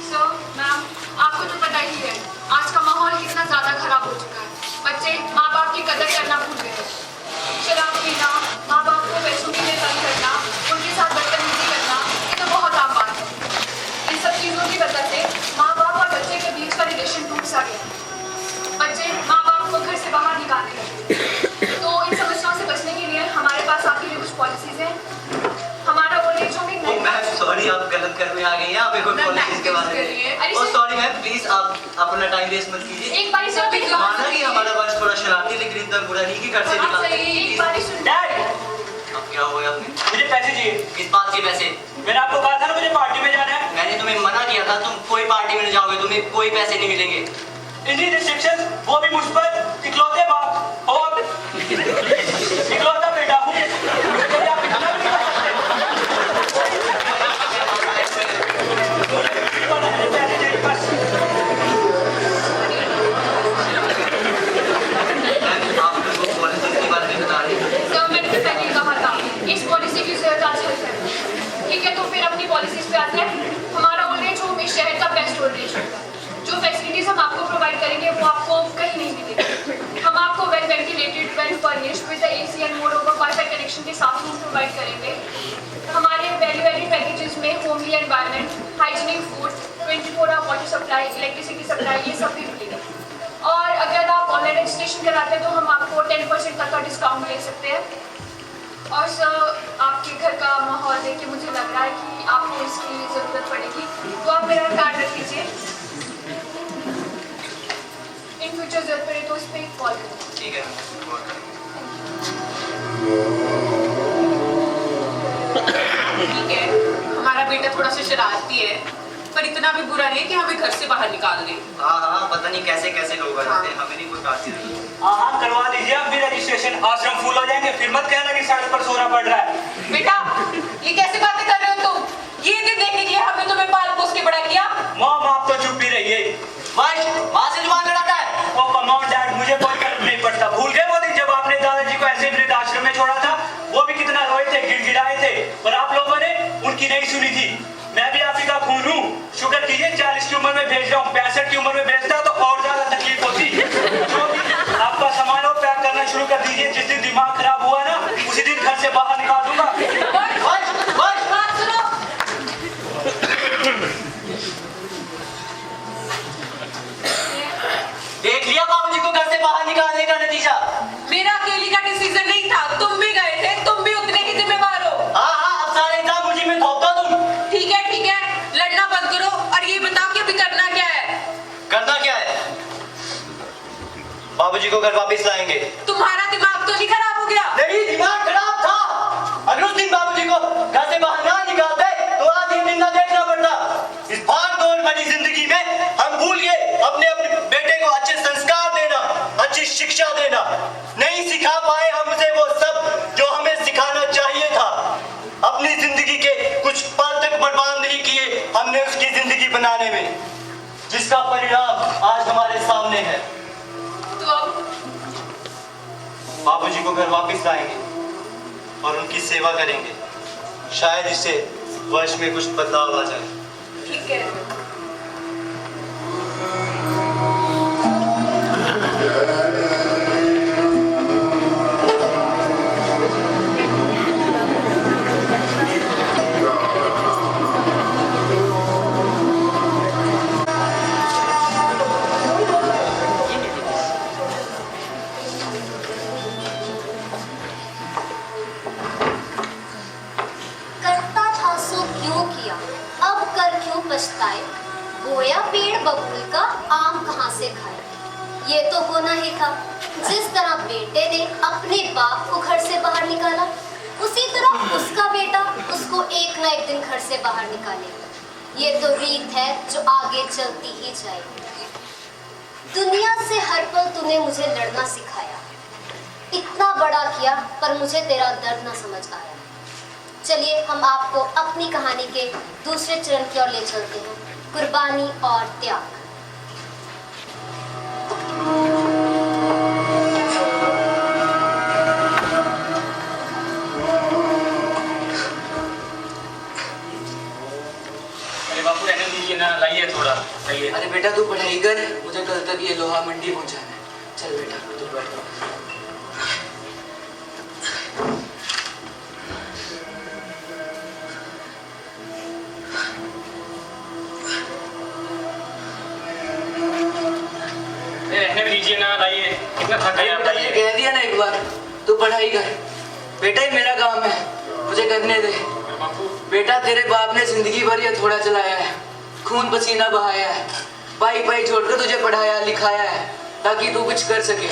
सर, मैम, आपको तो पता ही है आज का माहौल कितना ज्यादा खराब हो चुका है। बच्चे माँ बाप की कदर करना भूल गए हैं। शराब पीना, माँ बाप को पैसों के लिए तंग करना, उनके साथ बदतमीजी करना, ये तो बहुत आम बात है। इन सब चीज़ों की वजह से माँ बाप और बच्चे के बीच का रिलेशन टूट सा गया। बच्चे माँ बाप को घर से बाहर निकालने लगे। तो इन समस्याओं से बचने के लिए हमारे पास आपके लिए कुछ पॉलिसीज हैं। हमारा ओल्ड एज होम एक नई सॉरी, आप गलत घर में आ गई हैं। आप एक पॉलिसीज के बारे में। सॉरी मैम, प्लीज आप अपना टाइम वेस्ट मत कीजिए। एक बार माना कि हमारा बच्चा थोड़ा शरारती घर से निकाल दे। एक बार ही सुन। डैड, अब क्या हो गया? मुझे पैसे चाहिए। किस बात के पैसे? मैंने आपको कहा था ना मुझे पार्टी में जाना है। मैंने तुम्हें मना किया था, तुम कोई पार्टी में नहीं जाओगे, तुम्हें कोई पैसे नहीं मिलेंगे। इन्हीं रिस्ट्रिक्शन, वो भी मुझ पर। इकलौते बाप और इकलौता बेटा हूँ। मुझे आप इतना भी नहीं सर, मैंने तो पहले ही कहा था, इस पॉलिसी की जरूरत आज हल है। ठीक है, तो फिर अपनी पॉलिसीज पे आते हैं। हमारा ओल्ड एज होम इस शहर का बेस्ट ओल्ड एज होगा। जो फैसिलिटीज हम आपको प्रोवाइड करेंगे वो आपको कहीं नहीं मिलेगी। हम आपको well ventilated, well furnished with AC and moreover wifi connection के साथ रूम प्रोवाइड करेंगे। हमारे वैल्यू पैकेजेस में homely environment, hygienic food, 24 hour water supply, electricity supply, ये सब भी मिलेगा। और अगर आप ऑनलाइन रजिस्ट्रेशन कराते हैं तो हम आपको 10% तक का डिस्काउंट ले सकते हैं। और सर, आपके घर का माहौल देख के मुझे लग रहा है कि आपको इसकी ज़रूरत पड़ेगी, तो आप मेरा कार्ड रख लीजिए। इन फ्यूचर जरूरत पड़े तो इस पर कॉल करें। ठीक है। ठीक है, हमारा बेटा थोड़ा सा शरारती है, पर इतना भी बुरा नहीं कि हमें घर से बाहर निकाल दे। हाँ हाँ, पता नहीं कैसे कैसे लोग आ जाते हैं, हमें नहीं कोई बात नहीं। हाँ, करवा दीजिए आप भी रजिस्ट्रेशन। आश्रम फुल हो जाएंगे, फिर मत कहना कि सड़क पर सोना पड़ रहा है। बेटा, ये कैसे बातें कर रहे हो तुम? ये दिन देखने के लिए हमने तुम्हें पाल पोस के बड़ा किया। मॉम, आप तो चुप ही रहिए। वहाँ से जुबान लड़ाता है। ओ कम ऑन डैड, मुझे कोई फर्क नहीं पड़ता। भूल गए वो दिन जब आपने दादाजी को ऐसे वृद्धाश्रम में छोड़ा था? वो भी कितना रोए थे, गिड़गिड़ाए थे, पर आप लोगों ने उनकी नहीं सुनी थी। मैं भी आप ही का खून हूँ। शुक्र कीजिए 40 की उम्र में भेज रहा हूँ, 65 की उम्र में भेजता तो और ज्यादा तकलीफ होती। जो भी आपका सामान हो पैक करना शुरू कर दीजिए। जिस दिन दिमाग खराब हुआ ना, उसी दिन घर से बाहर निकाल दूंगा। बात सुनो। देख लिया बाबूजी को घर से बाहर निकालने का नतीजा। मेरा अकेली का डिसीजन नहीं था, तुम भी गए थे, तुम भी उतने ही जिम्मेवार हो। हाँ हाँ, अब सारे इल्जाम मुझे में थोप दो तुम। ठीक है, लड़ना बंद करो और ये बताओ कि अभी करना क्या है। करना क्या है? बाबूजी को घर वापस लाएंगे। तुम्हारा दिमाग तो नहीं खराब हो गया? नहीं, दिमाग खराब था। अगर उस दिन बाबूजी को घर से बाहर ना निकालते तो आज ये दिन ना देखना पड़ता। इस भाग-दौड़ भरी जिंदगी में हम भूल गए अपने बेटे को अच्छे संस्कार देना, अच्छी शिक्षा देना। नहीं सिखा पाए हम उसे वो सब जो हमें सिखाना चाहिए था। अपनी जिंदगी के कुछ पल तक बर्बाद नहीं किए हमने उसकी जिंदगी बनाने में, जिसका परिणाम आज हमारे सामने है। तो अब बाबूजी को घर वापस लाएंगे और उनकी सेवा करेंगे। शायद इससे वर्ष में कुछ बदलाव आ जाए। ठीक है। करता था सो क्यों किया, अब कर क्यों पछताए। बोया पेड़ बबूल का, आम कहाँ से खाए। ये तो होना ही था। जिस तरह बेटे ने अपने बाप को घर से बाहर निकाला, उसी तरह उसका बेटा उसको एक ना एक दिन घर से बाहर निकालेगा। ये तो रीत है जो आगे चलती ही जाएगी। दुनिया से हर पल तूने मुझे लड़ना सिखाया, इतना बड़ा किया, पर मुझे तेरा दर्द ना समझ आया। चलिए हम आपको अपनी कहानी के दूसरे चरण की ओर ले चलते हैं, कुर्बानी और त्याग। अरे बापू, रहने दीजिए ना, लाइए थोड़ा लाइए। अरे बेटा तू पढ़ाई कर, मुझे कल तक ये लोहा मंडी पहुंचाना है। चल बेटा तू बैठ। रहने भी दीजिए ना, लाइए। कितना थक गए आप, बेटा लाइए। कह दिया ना एक बार, तू पढ़ाई कर। बेटा ही मेरा काम है, मुझे करने दे। बेटा तेरे बाप ने जिंदगी भर ये थोड़ा चलाया है, खून पसीना बहाया है, पाई पाई छोड़कर तुझे पढ़ाया लिखाया है ताकि तू कुछ कर सके।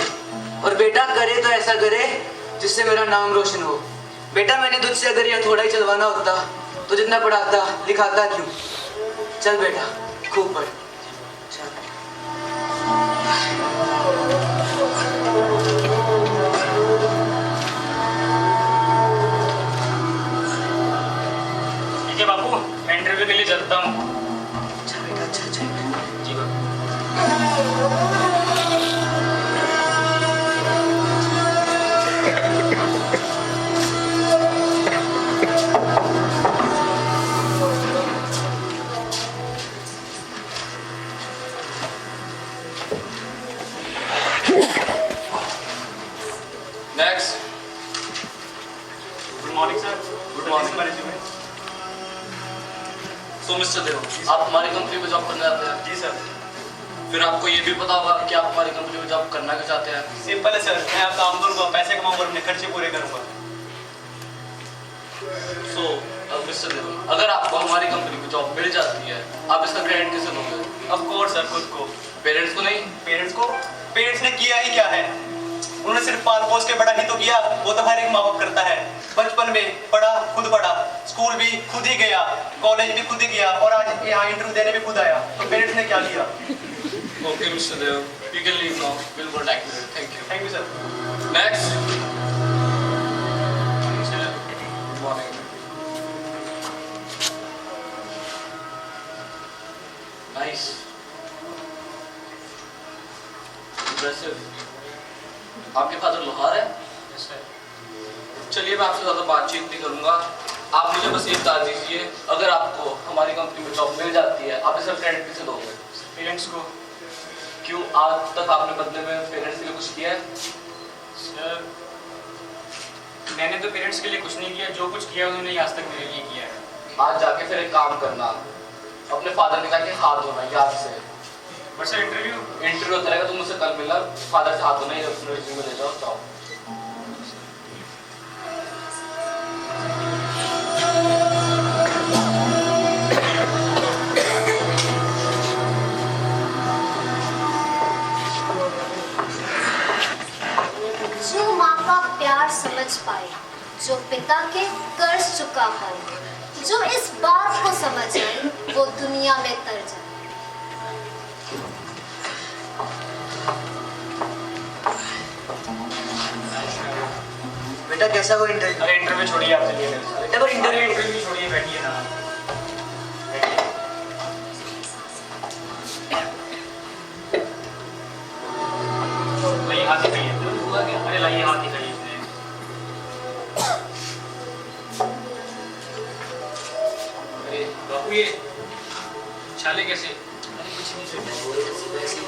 और बेटा करे तो ऐसा करे जिससे मेरा नाम रोशन हो। बेटा मैंने तुझसे अगर यह थोड़ा ही चलवाना होता तो जितना पढ़ाता लिखाता क्यों। चल बेटा खूब पढ़। चल। ठीक है बापू, मैं इंटरव्यू के लिए चलता हूँ। अच्छा बेटा, अच्छा। जी बापू। Next. Good morning sir. Good morning. So mister Dev, आप हमारी कंपनी में जॉब करना चाहते हैं? जी सर। फिर आपको ये भी पता होगा कि आप हमारी कंपनी में जॉब करना क्यों चाहते हैं? सिंपल है सर, मैं आपका काम करूँगा, पैसे कमाऊंगा और अपने खर्चे पूरे करूँगा। सो मिस्टर देव, अगर आपको हमारी कंपनी में जॉब मिल जाती है, आप इसका क्रेडिट किसे दोगे? ऑफ कोर्स सर, खुद को। पेरेंट्स को नहीं? पेरेंट्स ने किया ही क्या है, उन्होंने सिर्फ पाल पोस के बड़ा ही तो किया। वो तो हर एक माँ बाप करता है। बचपन में पढ़ा, खुद पढ़ा, स्कूल भी खुद ही गया, कॉलेज भी खुद ही गया और आज यहाँ इंटरव्यू देने भी खुद आया। तो पेरेंट्स ने क्या किया? Okay mister Dev, you can leave now. Will contact you. Thank you. Thank you sir. Next. Good morning. Nice, impressive. आपके फादर लोहार है? चलिए मैं आपसे ज़्यादा बातचीत नहीं करूंगा, आप मुझे बस ये बता दीजिए, अगर आपको हमारी कंपनी में जॉब मिल जाती है, आप इसका क्रेडिट किसे दोगे? पेरेंट्स को। क्यों, आज तक आपने बदले में पेरेंट्स के लिए कुछ किया है? सर मैंने तो पेरेंट्स के लिए कुछ नहीं किया, जो कुछ किया उन्होंने आज तक मेरे लिए किया है। आज जाके फिर एक काम करना, अपने फादर के जाके हाथ धोना याद से। बट सर इंटरव्यू होता रहेगा, तुम मुझसे कल मिलना, फादर से हाथ धोना, ये अपने रिज्यूमे ले जाओ। जाओ। जो माँ का प्यार समझ पाए, जो पिता के कर्ज चुका पाए, जो इस बात को समझ आए, वो दुनिया में तर जाए। बेटा कैसा हुआ इंटरव्यू? अरे इंटरव्यू छोड़िए, आप चलिए। बेटा पर इंटरव्यू छोड़िए, बैठिए ना। लाइए हाथ दिखाइए। अरे लाइए हाथ दिखाइए। अरे बापू ये छाले कैसे? अरे कुछ नहीं बेटा, वैसे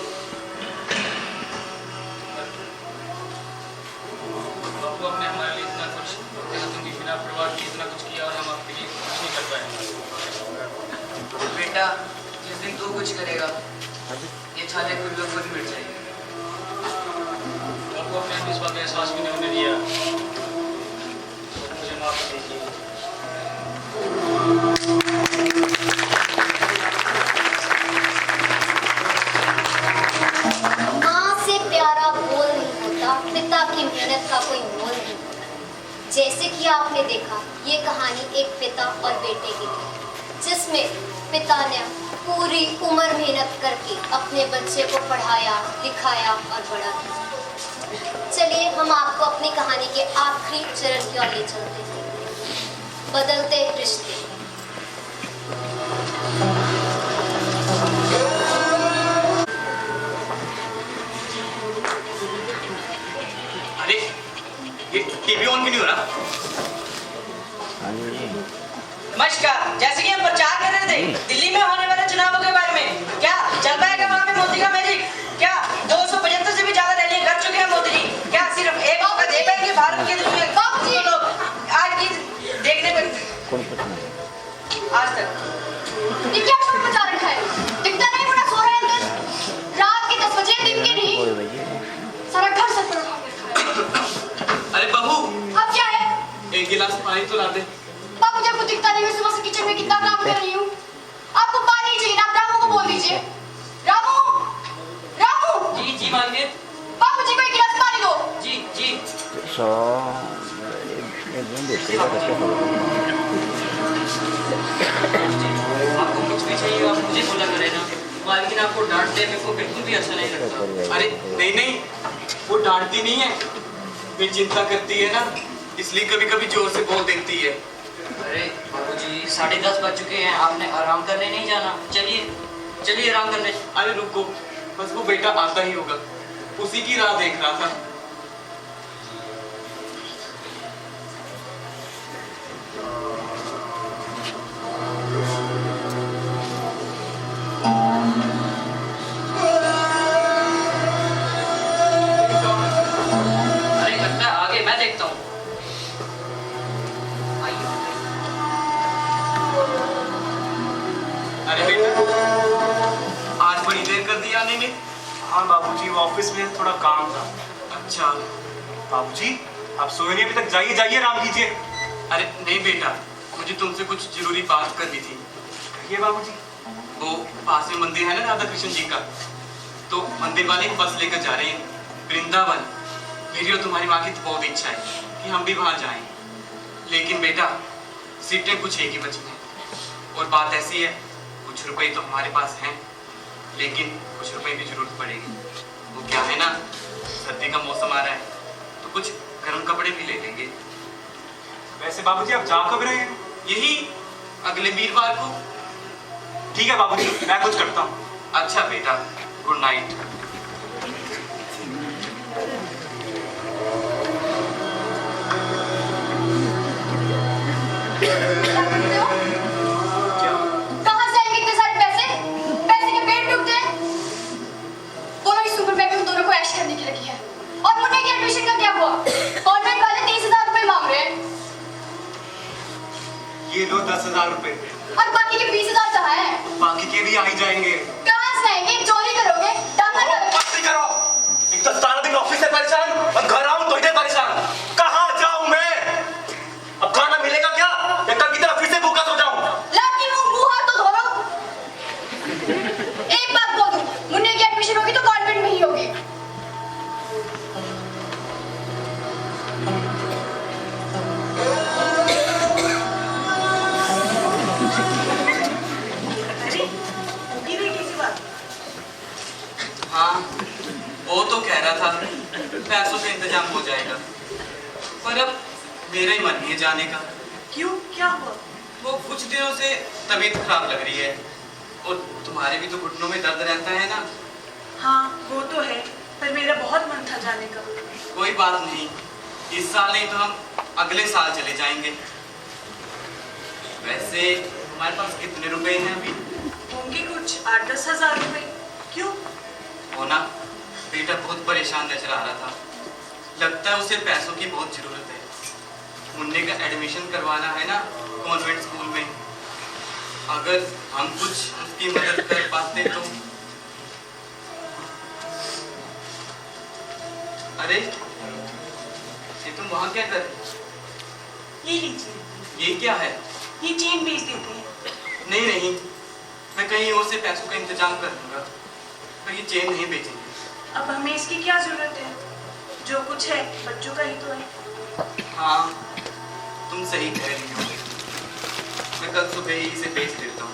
बापू आपने हमारे लिए इतना कुछ देहातों की बिना परवाह की इतना कुछ किया और हम आपके लिए कुछ नहीं कर पाए। बेटा जिस दिन तू कुछ करेगा ये छाले खुद ब खुद मिट जाएगी। आपको अपने इस बात का एहसास भी नहीं होने दिया, मुझे माफ कीजिए। माँ से प्यारा बोल नहीं होता, पिता की मेहनत का कोई मोल नहीं होता। जैसे कि आपने देखा, ये कहानी एक पिता और बेटे की थी, जिसमें पिता ने पूरी उम्र मेहनत करके अपने बच्चे को पढ़ाया, लिखाया और बड़ा किया। चलिए हम आपको अपनी कहानी के आखिरी चरण की ओर ले चलते हैं, बदलते रिश्ते। अरे ये टीवी ऑन क्यों नहीं हो रहा? नमस्कार, जैसे कि हम प्रचार कर रहे थे दिल्ली में होने वाले चुनावों के बारे में, क्या चल पाएगा वहाँ पे मोदी का मैजिक? क्या 275 से भी ज्यादा रैलियां कर चुके हैं मोदी जी? क्या सिर्फ एक मौका दे पाएंगे भारत के लोग आज की देखने में आज तक? ये क्या शोर मचा रखा है? दिखता नहीं बड़ा सो रहा है अंदर? रात के 10 बजे, दिन के नहीं, सारा घर से पड़ा है। अरे बहू, अब क्या है? एक गिलास पानी तो ला दे। बाप मुझे कुछ दिखता नहीं, मैं सुबह से किचन में कितना काम कर रही हूँ। आपको पानी चाहिए ना, आप रामू को बोल दीजिए। रामू, रामू। जी मालकिन। बाप मुझे कोई गिलास पानी दो। so आपको कुछ भी चाहिए आप मुझे बोला करें ना। मालकिन आपको डांट दे मेरे को बिल्कुल भी अच्छा नहीं लगता। अरे नहीं नहीं, वो डांटती नहीं है, वे चिंता करती है ना, इसलिए कभी कभी जोर से बोल देती है। अरे बाबूजी 10:30 बज चुके हैं, आपने आराम करने नहीं जाना? चलिए चलिए आराम करने। अरे रुको, बस वो बेटा आता ही होगा, उसी की राह देख रहा था। अरे लगता है आगे मैं देखता हूँ। आइए। अरे बेटा, आज बड़ी देर कर दी आने में। हाँ बाबूजी, वो ऑफिस में थोड़ा काम था। अच्छा बाबूजी, आप सोए नहीं अभी तक? जाइए जाइए, आराम कीजिए। अरे नहीं बेटा, मुझे तुमसे कुछ जरूरी बात करनी थी। कहिए बाबूजी। वो पास में मंदिर है ना राधा कृष्ण जी का, तो मंदिर वाले एक बस लेकर जा रहे हैं वृंदावन। मेरी और तुम्हारी माँ की तो बहुत इच्छा है कि हम भी वहाँ जाएं, लेकिन बेटा सीटें कुछ एक ही बची हैं। और बात ऐसी है, कुछ रुपए तो हमारे पास हैं, लेकिन कुछ रुपए की जरूरत पड़ेगी। वो क्या है ना, सर्दी का मौसम आ रहा है, तो कुछ गर्म कपड़े भी ले लेंगे। वैसे बाबूजी आप जा कब रहे हैं? यही अगले वीरवार को। ठीक है बाबूजी, मैं कुछ करता हूँ। अच्छा बेटा, गुड नाइट। कहाँ से आएंगे इतने सारे पैसे? पैसे के पेट डूबते हैं। दोनों ही सुपर बैंक में दोनों को ऐश करने की लगी है। और मुन्ने की एडमिशन का क्या हुआ? कॉन्वेंट वाले 30,000 रुपए मांग रहे हैं। ये लो 10,000 रुपए। और बाकी के 20,000 कहाँ हैं? बाकी के भी आ ही जाएंगे। कहाँ से आएंगे? चोरी करोगे? डाका करोगे? मस्ती करो। एक तो सारा दिन ऑफिस से परेशान और घर आऊं तो इधर परेशान। कहाँ जाऊं मैं? अब खाना मिलेगा क्या, या कल की तरह फिर से भूखा सो जाऊं? लाकी मुंह हाथ तो धो लो। एक बात बोल दूं, मुन्ने की एडमिशन होगी तो कॉन्वेंट में ही होगी। हाँ, वो तो कह रहा था पैसों का इंतजाम हो जाएगा, पर अब मेरा ही मन नहीं है जाने का। क्यों, क्या हुआ? वो कुछ दिनों से तबीयत खराब लग रही है, और तुम्हारे भी तो घुटनों में दर्द रहता है ना। हाँ वो तो है, पर मेरा बहुत मन था जाने का। कोई बात नहीं, इस साल नहीं तो हम अगले साल चले जाएंगे। वैसे हमारे पास कितने रुपए हैं अभी? होंगे कुछ 8-10 हज़ार रुपए। क्यों? हो ना, बेटा बहुत परेशान नजर आ रहा था, लगता है उसे पैसों की बहुत जरूरत है। मुन्ने का एडमिशन करवाना है ना कॉन्वेंट स्कूल में, अगर हम कुछ उसकी मदद कर पाते तो। अरे ये तुम वहाँ क्या कर रही? ये लीजिए, ये क्या है? ये चेन बेच देते हैं। नहीं नहीं, मैं कहीं और से पैसों का इंतजाम कर दूंगा, पर ये चेन नहीं बेचेंगे। अब हमें इसकी क्या जरूरत है? जो कुछ है बच्चों का ही तो है। हाँ तुम सही कह रही हो, मैं कल सुबह ही इसे बेच देता हूँ।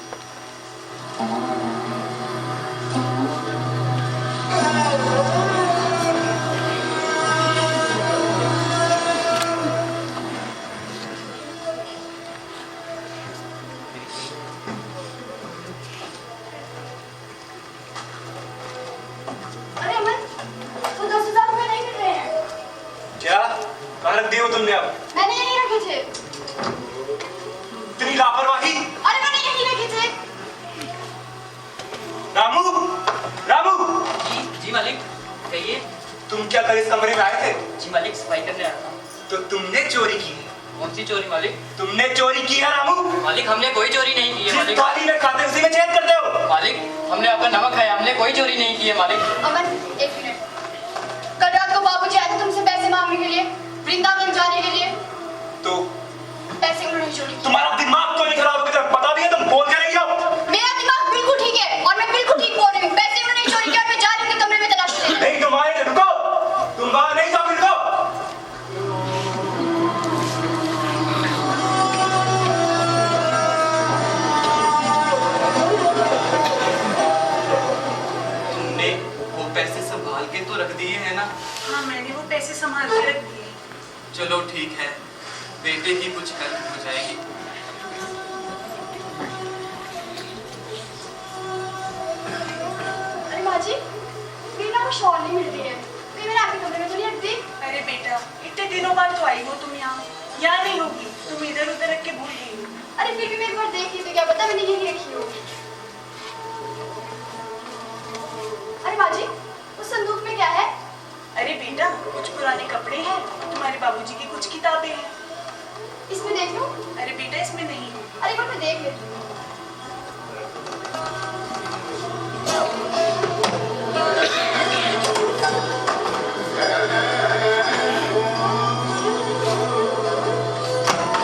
अरे अमन, वो 10,000 रुपए नहीं मिल रहे हैं। क्या कहाँ रख दिए हो तुमने? अब मैंने यहीं रखे थे। इतनी लापरवाही। अरे मैंने यहीं रखे थे। रामू, रामू, जी मालिक, कहिए। तुम क्या कल इस कमरे में आए थे? जी मालिक, सफाई करने आया था। तो तुमने चोरी की है? कौन सी चोरी मालिक? तुमने चोरी की है रामू? मालिक हमने कोई चोरी नहीं की है जिस मालिक। थाली में खाते उसी में चेक करते हो। मालिक हमने आपका नमक खाया, हमने कोई चोरी नहीं की है मालिक। अमन, एक मिनट। कल रात को बाबूजी आए थे तुमसे पैसे मांगने के लिए, वृंदावन जाने के लिए। तो पैसे उन्होंने चोरी किए। तुम्हारा दिमाग तो नहीं खराब हो गया? पता भी है तुम बोल के नहीं हो। मेरा दिमाग बिल्कुल ठीक है और मैं बिल्कुल ठीक बोल रही हूँ। पैसे उन्होंने चोरी किया और मैं जा रही हूँ कमरे में तलाश लेने। नहीं तुम आए थे, रुको। तुम वहां नहीं जाओगे, रुको। हाँ, मैंने वो पैसे संभाल के रख दिए। चलो ठीक है, बेटे की कुछ हेल्प हो जाएगी। अरे माँ जी, मेरी ना वो शॉल नहीं मिल रही है। कहीं मैंने आपके कमरे में तो नहीं रख दी? अरे बेटा, इतने दिनों बाद तो आई हो तुम यहाँ। यहाँ नहीं होगी, तुम इधर उधर रख के भूल गई हो। अरे फिर भी मैं एक बार देख ली तो क्या पता मैंने यही रखी हो। अरे माँ जी, उस संदूक में क्या है? अरे बेटा, कुछ पुराने कपड़े हैं, तुम्हारे बाबूजी की कुछ किताबें हैं। इसमें देख लूं? अरे बेटा, इसमें नहीं है। अरे एक बार मैं देख लेती हूँ।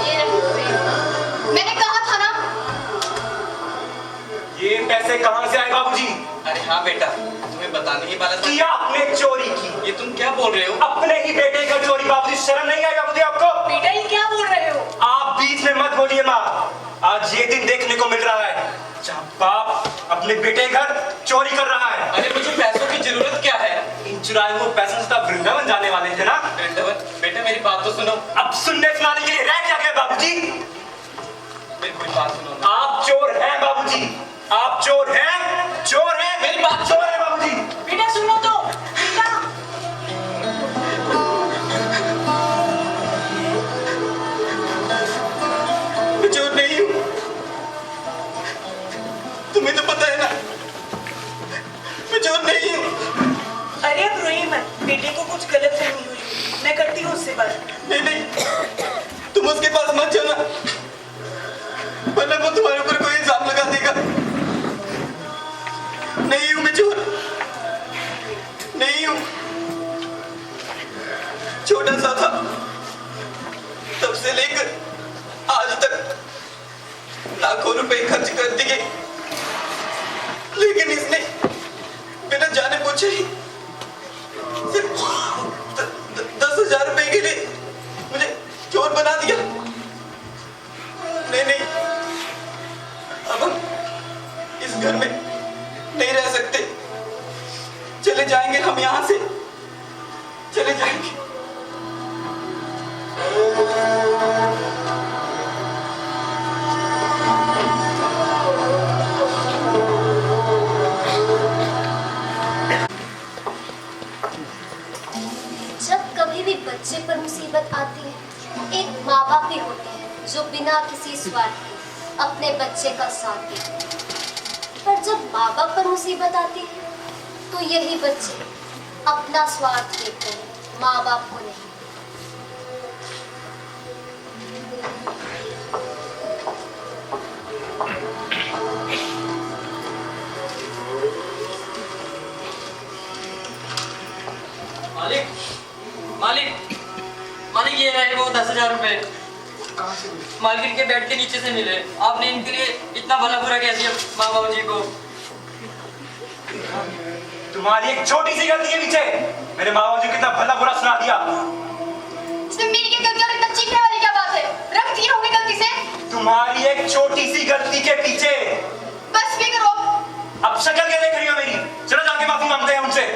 ये रखो। मैंने कहा था ना। ये पैसे कहाँ से आए बाबूजी? अरे हाँ बेटा, तुम्हें बताने ही वाला था। किया आपने चोरी की। ये तुम क्या बोल रहे हो? अपने ही बेटे का चोरी। बाबूजी शर्म नहीं आई बाबूजी आपको? बेटा, ये क्या बोल रहे हो? आप बीच में मत बोलिए माँ। आज ये दिन देखने को मिल रहा है जब बाप अपने बेटे घर चोरी कर रहा है। अरे मुझे पैसों की जरूरत क्या है? इन चुराए हुए पैसों से आप वृंदावन जाने वाले थे ना? वृंदावन? बेटा मेरी बात तो सुनो। अब सुनने सुनाने के लिए रह क्या गए बाबूजी? मेरी कोई बात सुनो ना। आप चोर हैं बाबूजी, आप चोर हैं, चोर हैं। मेरी बात चोर है बाबूजी। बेटा सुनो तो। बेटा, मैं चोर नहीं हूँ, तुम्हें तो पता है ना, मैं चोर नहीं हूँ। अरे अब रोइए मत, बेटे को कुछ गलत फहमी हुई। मैं करती हूँ उससे बात। नहीं नहीं, तुम उसके पास मत जाना, वरना वो तुम्हारे ऊपर कोई इल्जाम लगा देगा। नहीं हूँ मैं चोर, नहीं हूँ। छोटा सा था तब से लेकर आज तक लाखों रुपए खर्च कर दिए, लेकिन इसने बिना जाने पूछे ही सिर्फ 10,000 रुपए के लिए मुझे चोर बना दिया। नहीं नहीं, अब हम इस घर में नहीं रह सकते, चले जाएंगे हम यहाँ से, चले जाएंगे। जब कभी भी बच्चे पर मुसीबत आती है, एक माँ बाप ही होते हैं जो बिना किसी स्वार्थ के अपने बच्चे का साथ देते हैं। पर जब माँ बाप पर मुसीबत आती है, तो यही बच्चे अपना स्वार्थ देखते हैं, माँ बाप को नहीं। मालिक, मालिक, मालिक ये रहे वो 10,000 रुपए। मालकिन के बेड के नीचे से मिले। आपने इनके लिए इतना भला बुरा कह दिया माँ बाबू जी को। तुम्हारी एक छोटी सी गलती के पीछे मेरे माँ बाबू जी को इतना भला बुरा सुना दिया। इसमें मेरी क्या गलती और इतना चीखने वाली क्या बात है? रख दी होंगी गलती से। तुम्हारी एक छोटी सी गलती के पीछे। बस भी करो। अब शक्ल क्या देख रही हो मेरी? चलो जाके माफी मांगते हैं उनसे।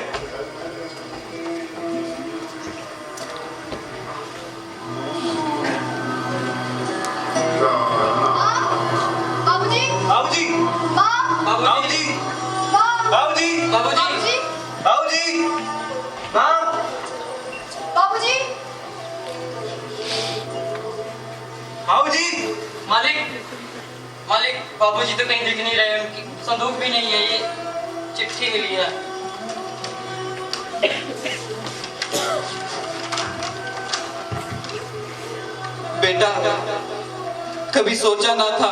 बाबूजी, बाबूजी, माँ, बाबूजी, माँ, बाबूजी, बाबूजी, बाबूजी, माँ, बाबूजी, बाबूजी। मालिक, मालिक, बाबूजी तो कहीं दिख नहीं रहे। उनकी संदूक भी नहीं है। ये चिट्ठी मिली है। बेटा, कभी सोचा ना था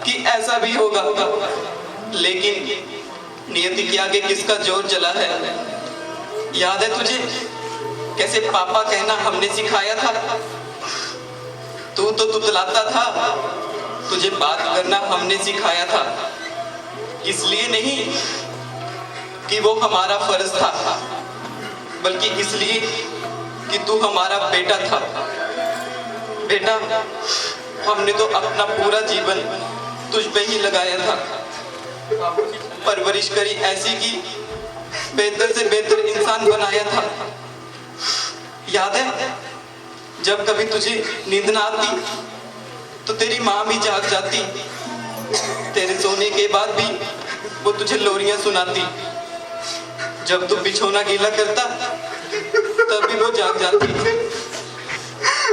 कि ऐसा भी होगा, लेकिन नियति के आगे किसका जोर चला है। याद है तुझे कैसे पापा कहना हमने सिखाया था? तू तो तुतलाता था, तुझे बात करना हमने सिखाया था। इसलिए नहीं कि वो हमारा फर्ज था, बल्कि इसलिए कि तू हमारा बेटा था। बेटा, हमने तो अपना पूरा जीवन तुझ पे ही लगाया था। परवरिश करी ऐसी कि बेहतर से बेहतर इंसान बनाया था। याद है जब कभी तुझे नींद ना आती तो तेरी माँ भी जाग जाती, तेरे सोने के बाद भी वो तुझे लोरियां सुनाती। जब तू बिछोना गीला करता तब भी वो जाग जाती,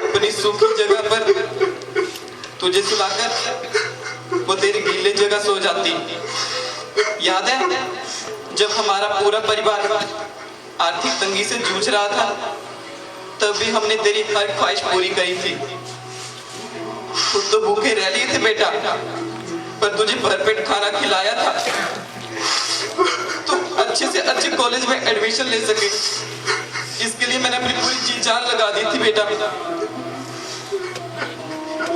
अपनी सूखी जगह पर तुझे सुलाकर वो तेरी गीले जगह सो जाती। याद है जब हमारा पूरा परिवार आर्थिक तंगी से जूझ रहा था तब भी हमने तेरी हर ख्वाहिश पूरी करी थी। खुद तो भूखे रह लिए थे बेटा, पर तुझे भरपेट खाना खिलाया था, तू अच्छे से अच्छे कॉलेज में एडमिशन ले सके। इसके लिए मैंने अपनी पूरी जी जान लगा दी थी बेटा।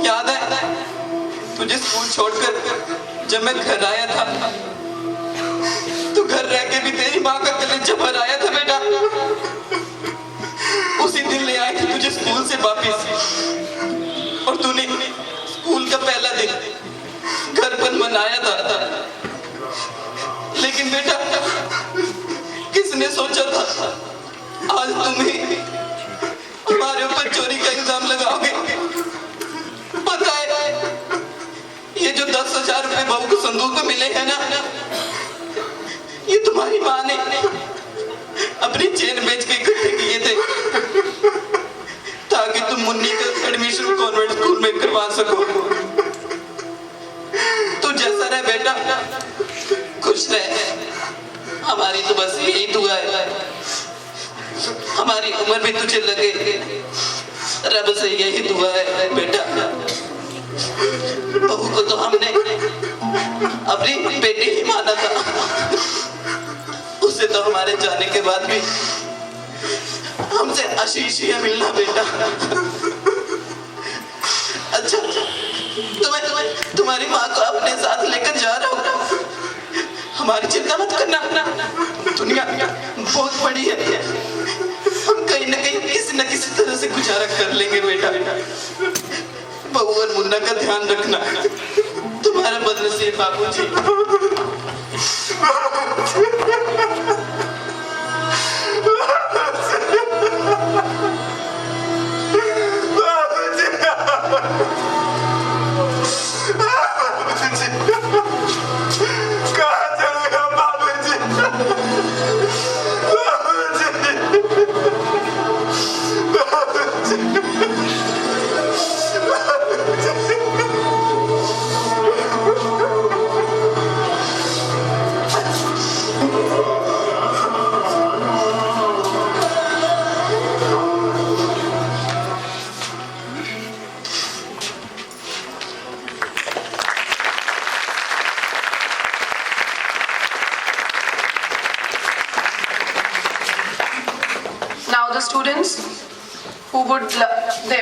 याद है तुझे स्कूल छोड़कर जब मैं घर आया था तो घर रह के भी तेरी माँ का कलेजा भर आया था बेटा। उसी दिन ले आए थे तुझे स्कूल से वापस, और तूने स्कूल का पहला दिन घर पर मनाया था। लेकिन बेटा किसने सोचा था आज तुम्हें हमारे ऊपर चोरी का इल्जाम लगाओगे। पता है ये जो 10,000 रुपए बहू को संदूक में मिले हैं ना, ये तुम्हारी माँ ने अपनी चेन बेच के इकट्ठे किए थे ताकि तुम मुन्नी का एडमिशन कॉन्वेंट स्कूल में करवा सको। तू जैसा रहे बेटा, खुश रहे, हमारी तो बस यही दुआ है। हमारी उम्र भी तुझे लगे, रब से यही दुआ है बेटा। बहू को तो हमने अपनी बेटी ही माना था, उसे तो हमारे जाने के बाद भी हमसे आशीष ही मिलना बेटा। अच्छा तुम्हारी माँ को अपने साथ लेकर जा रहा हूँ, हमारी चिंता मत करना। दुनिया बहुत बड़ी है, हम कहीं ना कहीं किसी न किसी तरह से गुजारा कर लेंगे बेटा। बहू और मुन्ना का ध्यान रखना, तुम्हारा बदनसीब बाबूजी।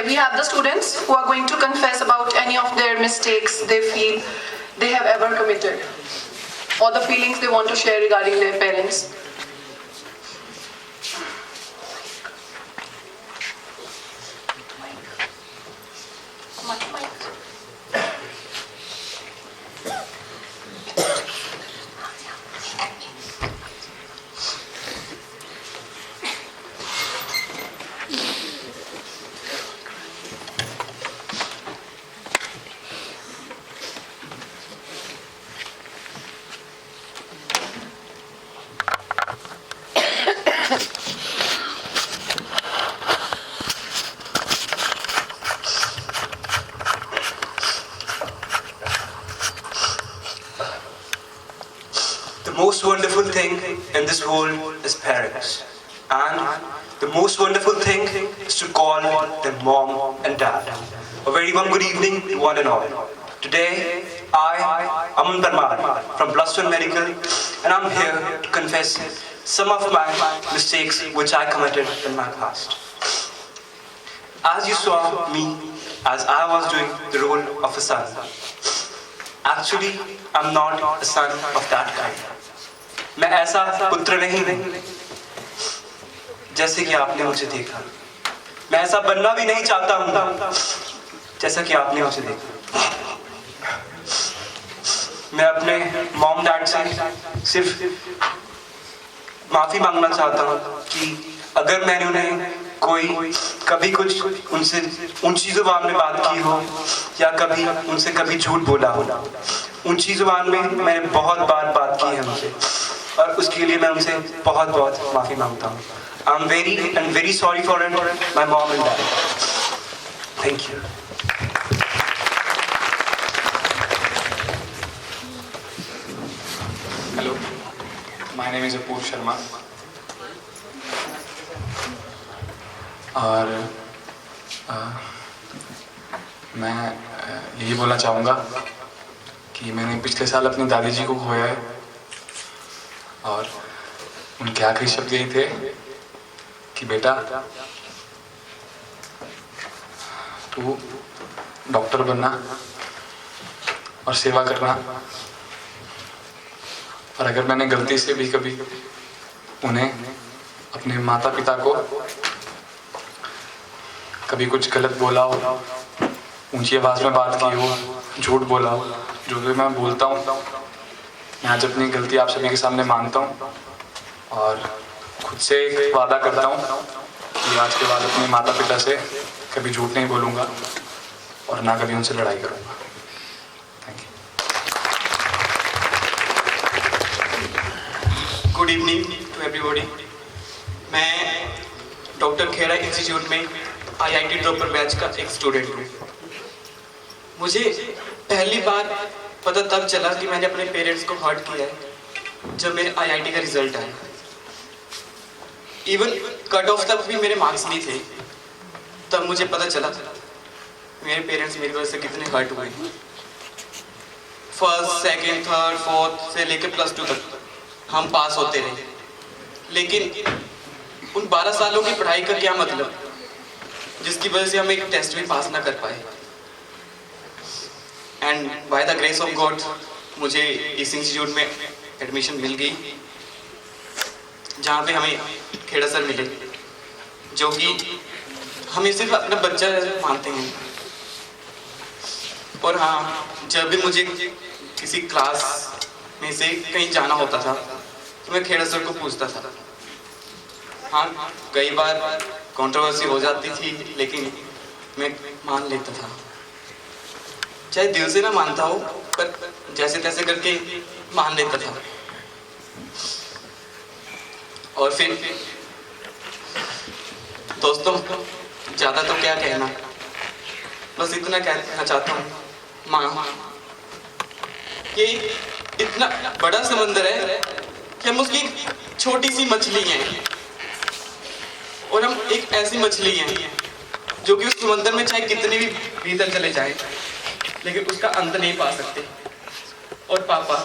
We have the students who are going to confess about any of their mistakes they feel they have ever committed, or the feelings they want to share regarding their parents. The most wonderful thing in this world is parents, and the most wonderful thing is to call them mom and dad. A very warm good evening to one and all. Today, I, Aman Parmar from +1 Medical, and I'm here to confess some of my mistakes which I committed in my past. As you saw me, as I was doing the role of a son, actually, I'm not a son of that kind. मैं ऐसा पुत्र नहीं जैसे कि आपने मुझे देखा। मैं ऐसा बनना भी नहीं चाहता हूँ जैसा कि आपने मुझे देखा। मैं अपने मॉम डैड से सिर्फ माफी मांगना चाहता हूँ कि अगर मैंने उन्हें कोई कभी कुछ उनसे ऊंची जुबान में बात की हो या कभी उनसे कभी झूठ बोला हो। ऊंची जुबान में मैंने बहुत बार बात की है उनसे और उसके लिए मैं उनसे बहुत बहुत माफ़ी मांगता हूँ। I'm very sorry for it, my mom and dad. Thank you. Hello, my name is Apoor Sharma. और मैं यही बोलना चाहूँगा कि मैंने पिछले साल अपनी दादी जी को खोया है और उनके आखिरी शब्द यही थे कि बेटा तू डॉक्टर बनना और सेवा करना। और अगर मैंने गलती से भी कभी उन्हें अपने माता पिता को कभी कुछ गलत बोला हो, ऊंची आवाज़ में बात की हो, झूठ बोला हो, जो भी मैं बोलता हूँ, मैं आज अपनी गलती आप सभी के सामने मानता हूँ और खुद से एक वादा करता हूँ कि आज के बाद अपने माता पिता से कभी झूठ नहीं बोलूँगा और ना कभी उनसे लड़ाई करूँगा। Thank you. Good evening to everybody. मैं डॉक्टर खेड़ा इंस्टीट्यूट में IIT ड्रॉपर बैच का एक स्टूडेंट हूँ। मुझे पहली बार पता तब चला कि मैंने अपने पेरेंट्स को हर्ट किया है जब मेरे IIT का रिजल्ट आया। इवन कट ऑफ तक भी मेरे मार्क्स नहीं थे, तब मुझे पता चला मेरे पेरेंट्स मेरी वजह से कितने हर्ट हुए। फर्स्ट, सेकंड, थर्ड, फोर्थ से लेकर +2 तक हम पास होते रहे, लेकिन उन 12 सालों की पढ़ाई का क्या मतलब जिसकी वजह से हम एक टेस्ट भी पास ना कर पाए। And by the grace of God मुझे इस इंस्टीट्यूट में एडमिशन मिल गई, जहाँ पे हमें खेड़ा सर मिले जो कि हमें सिर्फ अपना बच्चा मानते हैं। और हाँ, जब भी मुझे किसी क्लास में से कहीं जाना होता था तो मैं खेड़ा सर को पूछता था। हाँ, कई बार कंट्रोवर्सी हो जाती थी लेकिन मैं मान लेता था, चाहे दिल से ना मानता हो पर जैसे तैसे करके मान लेता था। और फिर दोस्तों, ज़्यादा तो क्या कहना, बस इतना कहना चाहता हूँ, माँ ये इतना बड़ा समंदर है कि हम उसकी छोटी सी मछली हैं और हम एक ऐसी मछली हैं जो कि उस समंदर में चाहे कितने भी भीतर चले जाए लेकिन उसका अंत नहीं पा सकते। और पापा,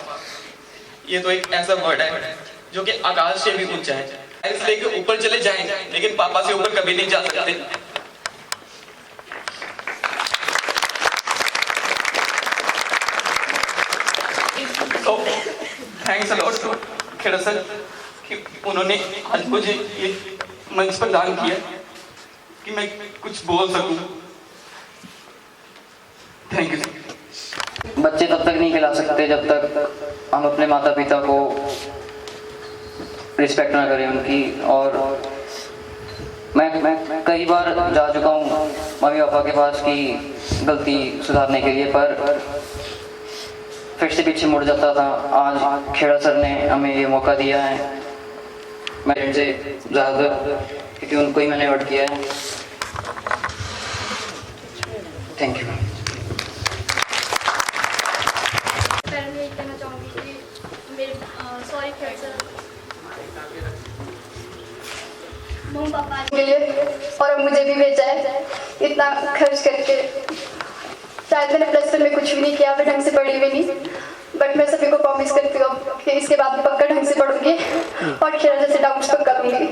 ये तो एक ऐसा वर्ड है जो कि आकाश से भी ऊंचा है, लेके ऊपर चले जाएं लेकिन पापा से ऊपर कभी नहीं जा सकते। तो thanks a lot to Kheda sir कि उन्होंने आज मुझे ये मंच प्रदान किया कि मैं कुछ बोल सकूं। Thank you. बच्चे तब तक नहीं खिला सकते जब तक हम अपने माता पिता को रिस्पेक्ट ना करें उनकी। और मैं कई बार जा चुका हूँ मम्मी पापा के पास की गलती सुधारने के लिए, पर फिर से पीछे मुड़ जाता था। आज खेड़ा सर ने हमें ये मौका दिया है, मैं इनसे ज़्यादातर क्योंकि उनको ही मैंने हर्ट किया है। Thank you. मम्मी पापा के लिए और अब मुझे भी भेजा है इतना खर्च करके। शायद मैंने +1 में कुछ भी नहीं किया, मैं ढंग से पढ़ी भी नहीं, बट मैं सभी को प्रॉमिस करती हूँ कि इसके बाद भी पक्का ढंग से पढ़ूंगी और खेड़ा जैसे डाउट्स पक्का लूंगी।